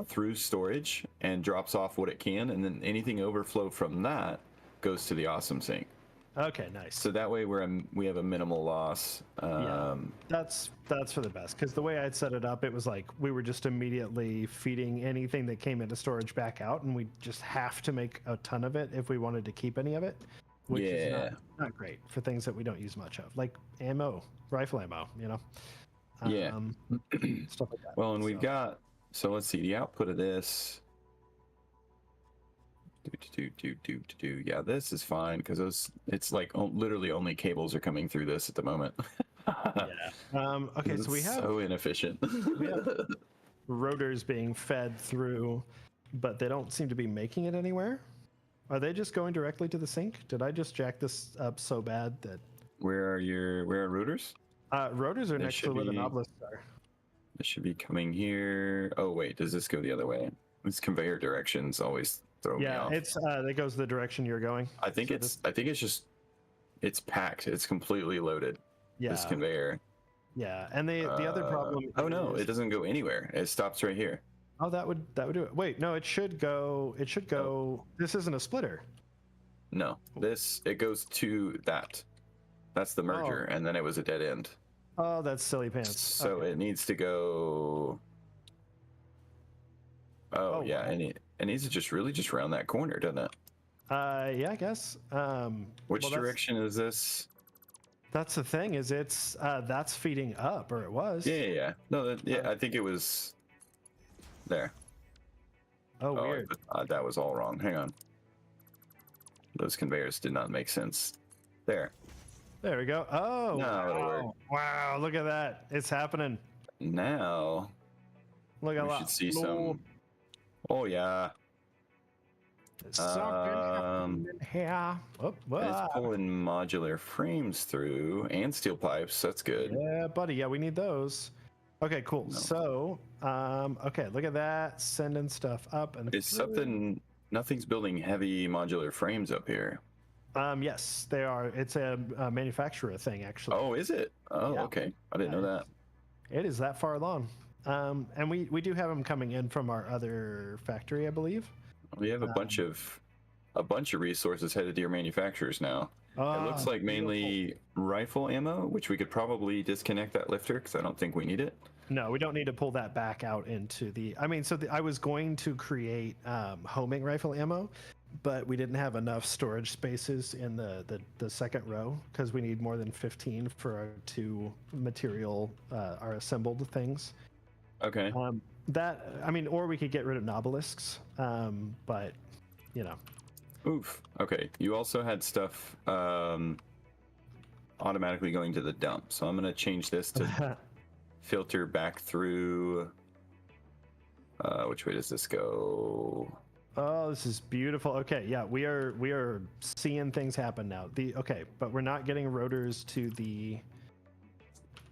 through storage and drops off what it can, and then anything overflow from that goes to the Awesome Sync. Okay, nice. So that way we have a minimal loss. Yeah, that's for the best, because the way I'd set it up, it was like we were just immediately feeding anything that came into storage back out, and we just have to make a ton of it if we wanted to keep any of it, which is not great for things that we don't use much of, like ammo, rifle ammo, you know. Stuff like that. Well, and we've got, so let's see, the output of this. Yeah, this is fine because it's like literally only cables are coming through this at the moment. Okay, so we have so inefficient. We have rotors being fed through, but they don't seem to be making it anywhere. Are they just going directly to the sink? Did I just jack this up so bad that? Where are rotors? Rotors are next to where the nobelisks are. This should be coming here. Oh wait, does this go the other way? This conveyor directions always throw me off. Yeah, it goes the direction you're going. I think it's packed. It's completely loaded. Yeah. This conveyor. Yeah, and the other problem. Oh no, it doesn't go anywhere. It stops right here. Oh, that would do it. Wait, no, it should go. It should go. This isn't a splitter. No, it goes to that. That's the merger, and then it was a dead end. Oh, that's silly pants. So it needs to go. Oh yeah, wow. It needs to just round that corner, doesn't it? Yeah, I guess. Which direction is this? That's the thing. Is that's feeding up, or it was? Yeah. No, I think it was there. Oh, weird. That was all wrong. Hang on. Those conveyors did not make sense. There we go. Oh, now it'll work. Wow, look at that. It's happening. Now Look at We that should see floor. some. Oh yeah. There's something happening here. Oh, And it's ah. pulling modular frames through and steel pipes. That's good. Yeah, buddy. Yeah, we need those. Okay, cool. No. So, okay, look at that. Sending stuff up and Is through. something? Nothing's building heavy modular frames up here. Yes, they are. It's a manufacturer thing, actually. Oh, is it? Oh, Yeah. okay. I didn't know that. It is that far along. And we do have them coming in from our other factory, I believe. We have a bunch of resources headed to your manufacturers now. It looks like mainly rifle ammo, which we could probably disconnect that lifter because I don't think we need it. No, we don't need to pull that back out into the. I mean, I was going to create homing rifle ammo, but we didn't have enough storage spaces in the second row because we need more than 15 for our two material, our assembled things. Okay. Or we could get rid of nobelisks, but you know. Oof. Okay. You also had stuff automatically going to the dump, so I'm gonna change this to filter back through. Which way does this go? Oh, this is beautiful. Okay, yeah, we are seeing things happen now. But we're not getting rotors to the.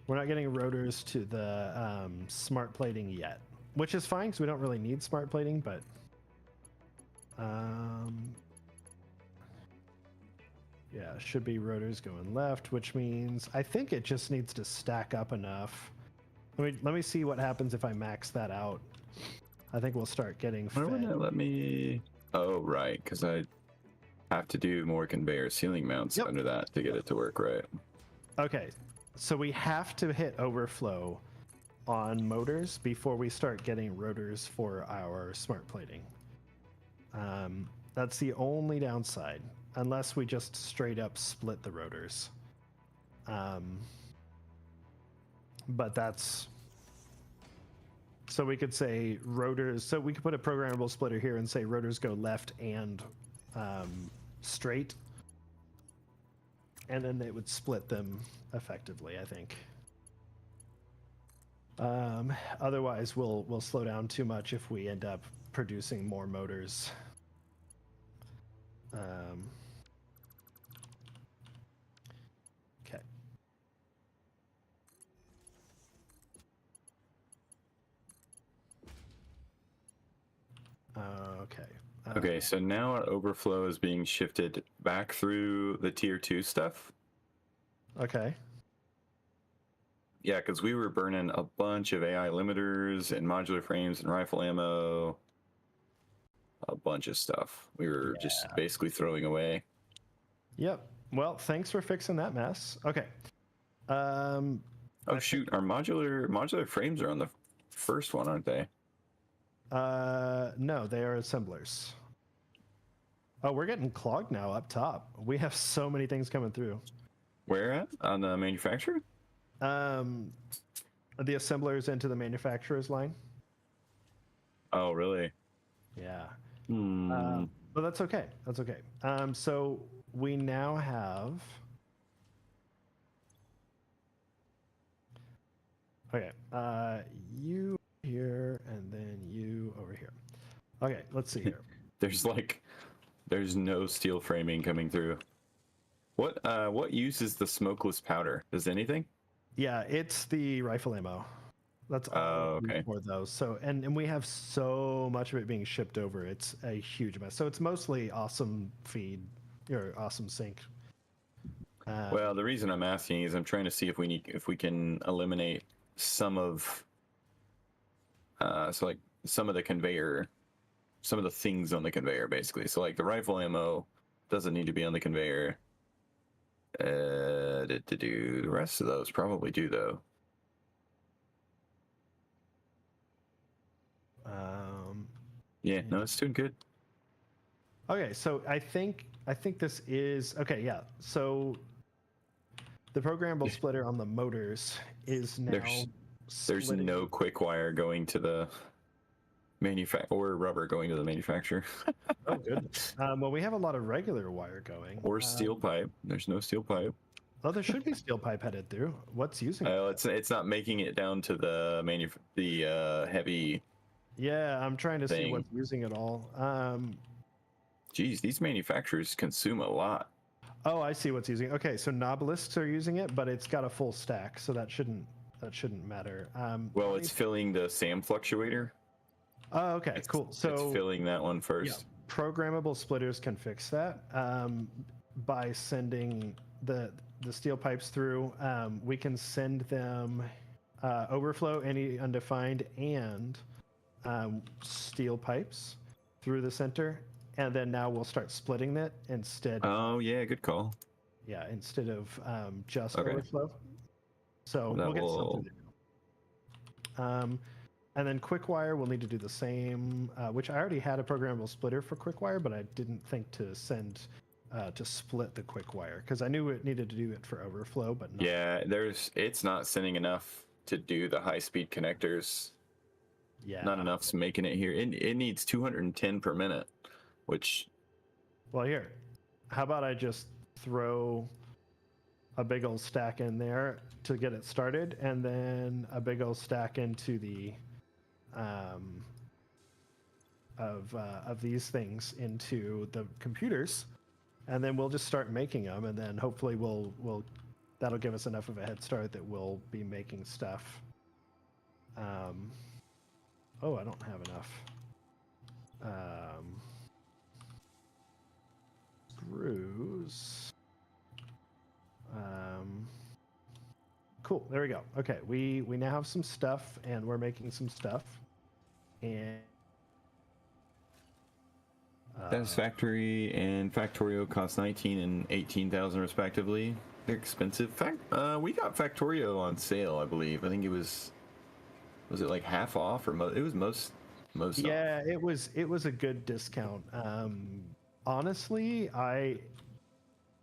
We're not getting rotors to the smart plating yet, which is fine because we don't really need smart plating. But yeah, should be rotors going left, which means I think it just needs to stack up enough. Let me see what happens if I max that out. I think we'll start getting Why fed. wouldn't it let me? Oh, right, because I have to do more conveyor ceiling mounts under that to get it to work right. Okay, so we have to hit overflow on motors before we start getting rotors for our smart plating. That's the only downside, unless we just straight up split the rotors. But that's... So we could say rotors, so we could put a programmable splitter here and say rotors go left and straight. And then they would split them effectively, I think. Otherwise, we'll slow down too much if we end up producing more motors. Okay. Okay. Okay, so now our overflow is being shifted back through the tier 2 stuff. Okay. Yeah, because we were burning a bunch of AI limiters and modular frames and rifle ammo. A bunch of stuff. We were just basically throwing away. Yep. Well, thanks for fixing that mess. Okay. Oh shoot, our modular frames are on the first one, aren't they? No, they are assemblers. Oh, we're getting clogged now up top. We have so many things coming through. Where at? On the manufacturer? The assemblers into the manufacturer's line. Oh, really? Yeah. Hmm. But that's okay. That's okay. So we now have. Okay. You here and then you over here. Okay. Let's see here. There's no steel framing coming through. What use is the smokeless powder? Does anything? Yeah, it's the rifle ammo. That's all for those. So and we have so much of it being shipped over. It's a huge mess. So it's mostly awesome feed or awesome sync. Well, the reason I'm asking is I'm trying to see if we can eliminate some of some of the conveyor, some of the things on the conveyor, basically. So like the rifle ammo doesn't need to be on the conveyor. The rest of those probably do though. Yeah, no, it's doing good. Okay, so I think this is okay. Yeah, so the programmable splitter on the motors is now. There's no quick wire going to the or rubber going to the manufacturer. Oh goodness. Well, we have a lot of regular wire going. Or steel pipe. There's no steel pipe. Oh, there should be steel pipe headed through. What's using it? It's not making it down to the heavy Yeah, I'm trying to see thing. what's using it all. Geez, these manufacturers consume a lot. Oh, I see what's using. Okay, so Nobelisks are using it, but it's got a full stack, so that shouldn't matter. Well, it's filling the SAM fluctuator. Oh, okay, cool. It's So filling that one yeah, first. programmable splitters can fix that by sending the steel pipes through. We can send them overflow, any undefined, and steel pipes through the center, and then now we'll start splitting it instead. Oh yeah, good call. Yeah, instead of just Okay. overflow. So That we'll get will. something there. And then QuickWire, we'll need to do the same, which I already had a programmable splitter for QuickWire, but I didn't think to send to split the QuickWire because I knew it needed to do it for overflow, but not. Yeah, it's not sending enough to do the high-speed connectors. Yeah. Not enough's making it here. It needs 210 per minute, which. Well, here, how about I just throw a big old stack in there to get it started, and then a big old stack into the of these things into the computers, and then we'll just start making them, and then hopefully we'll that'll give us enough of a head start that we'll be making stuff. Oh, I don't have enough. Screws. Cool. There we go. Okay, we now have some stuff, and we're making some stuff, and Satisfactory and Factorio cost 19 and 18,000 respectively. They're expensive. We got Factorio on sale, I believe. I think it was it like half off or it was most yeah, off. it was a good discount. Honestly,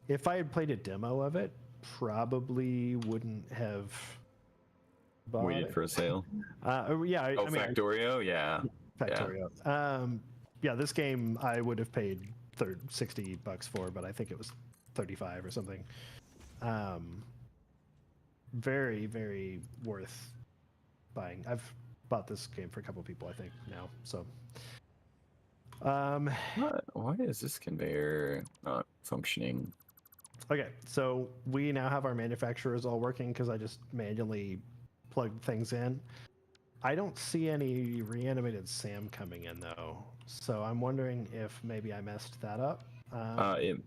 if I had played a demo of it, probably wouldn't have bought Waited it. for a sale. Yeah, I mean, Factorio, yeah. Factorio. Yeah, this game I would have paid $60 for, but I think it was 35 or something. Very, very worth buying. I've bought this game for a couple people, I think, now. So, Why is this conveyor not functioning? okay, so we now have our manufacturers all working because I just manually plugged things in. I don't see any reanimated SAM coming in though, so I'm wondering if maybe I messed that up.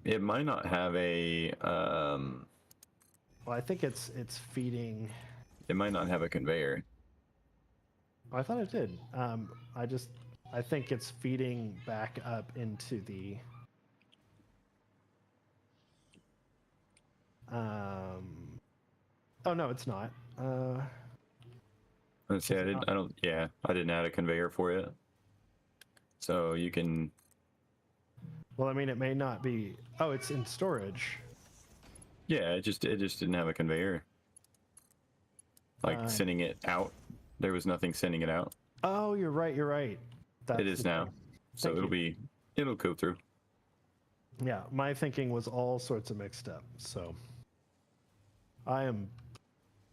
It might not have a Well, I think it's feeding. It might not have a conveyor. I thought it did. I think it's feeding back up into the. Oh no, it's not. Let's see. I didn't add a conveyor for it. So you can. Well, I mean, it may not be. Oh, it's in storage. Yeah, it just didn't have a conveyor. Like sending it out. There was nothing sending it out. Oh, you're right. You're right. It is now. So it'll go through. Yeah, my thinking was all sorts of mixed up. So I've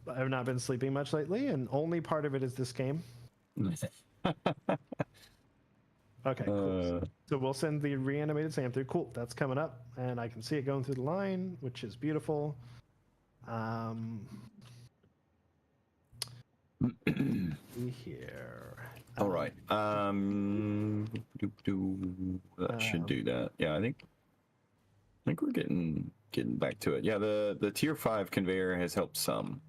not been sleeping much lately, and only part of it is this game. Okay, cool. So we'll send the reanimated SAM through. Cool, that's coming up, and I can see it going through the line, which is beautiful. Here. All right. That should do that. Yeah, I think we're getting back to it. Yeah, the tier 5 conveyor has helped some.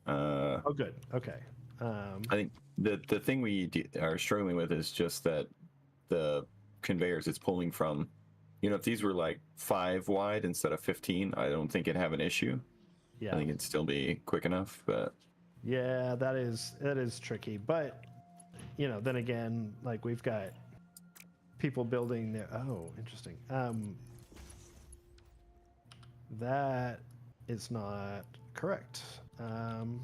Oh, good. Okay. I think the thing we are struggling with is just that the conveyors it's pulling from, if these were like 5 wide instead of 15, I don't think it'd have an issue. Yeah. I think it'd still be quick enough, but yeah, that is tricky. But then again, like we've got people building their. Oh, interesting. That is not correct. Do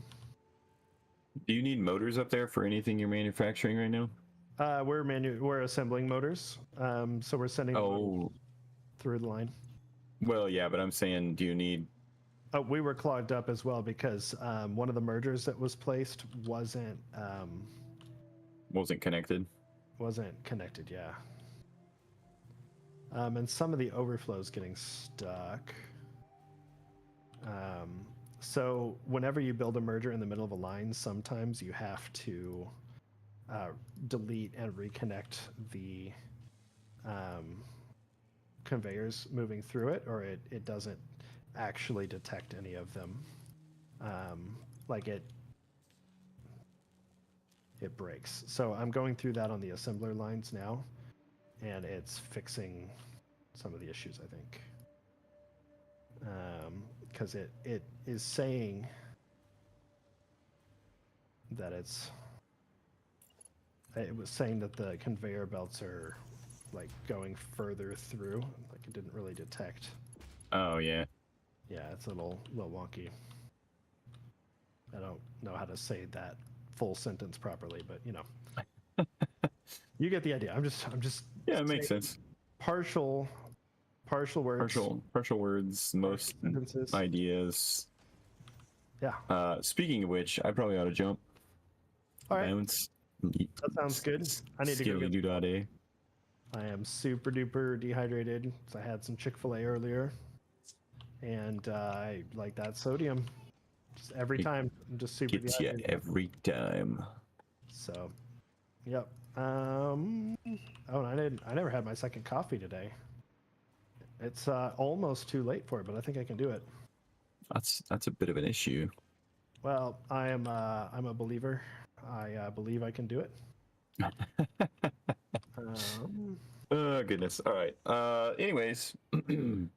you need motors up there for anything you're manufacturing right now? We're assembling motors. So we're sending them through the line. Well, yeah, but I'm saying, do you need We were clogged up as well because one of the mergers that was placed wasn't connected. connected. Yeah. And some of the overflows getting stuck. So whenever you build a merger in the middle of a line, sometimes you have to delete and reconnect the conveyors moving through it, or it doesn't actually detect any of them. Like it breaks. So I'm going through that on the assembler lines now, and it's fixing some of the issues, I think. Because it is saying that it was saying that the conveyor belts are like going further through, like it didn't really detect. Oh yeah. Yeah, it's a little wonky. I don't know how to say that full sentence properly, but you know, you get the idea. I'm just Yeah, it makes sense. Partial words. Partial words, most sentences. ideas. Yeah. Speaking of which, I probably ought to jump. All right. Bounce. That sounds good. I need to go get Skilly-doo-dah-day. I am super duper dehydrated because I had some Chick-fil-A earlier, and I like that sodium. Just every time, I'm just super Gets you dehydrated. every time. So, yep. Oh, and I never had my second coffee today. It's almost too late for it, but I think I can do it. That's a bit of an issue. Well, I'm a believer. I believe I can do it. Oh goodness. All right. Anyways,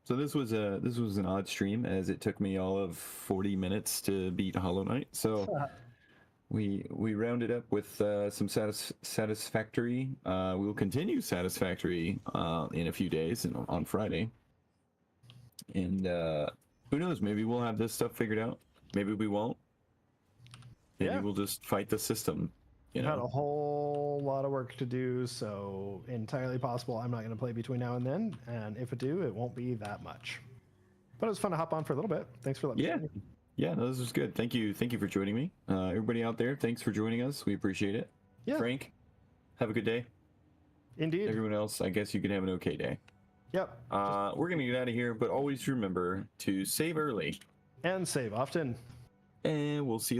so this was an odd stream as it took me all of 40 minutes to beat Hollow Knight. So we rounded up with some Satisfactory. We will continue Satisfactory in a few days and on Friday. And who knows? Maybe we'll have this stuff figured out. Maybe we won't. Maybe we'll just fight the system. You know? Had a whole lot of work to do, so entirely possible I'm not going to play between now and then. And if I do, it won't be that much. But it was fun to hop on for a little bit. Thanks for letting me join you. Yeah, no, this was good. Thank you for joining me. Everybody out there, thanks for joining us. We appreciate it. Yeah. Frank, have a good day. Indeed. Everyone else, I guess you can have an okay day. Yep. We're gonna get out of here, but always remember to save early And save often. and we'll see you later.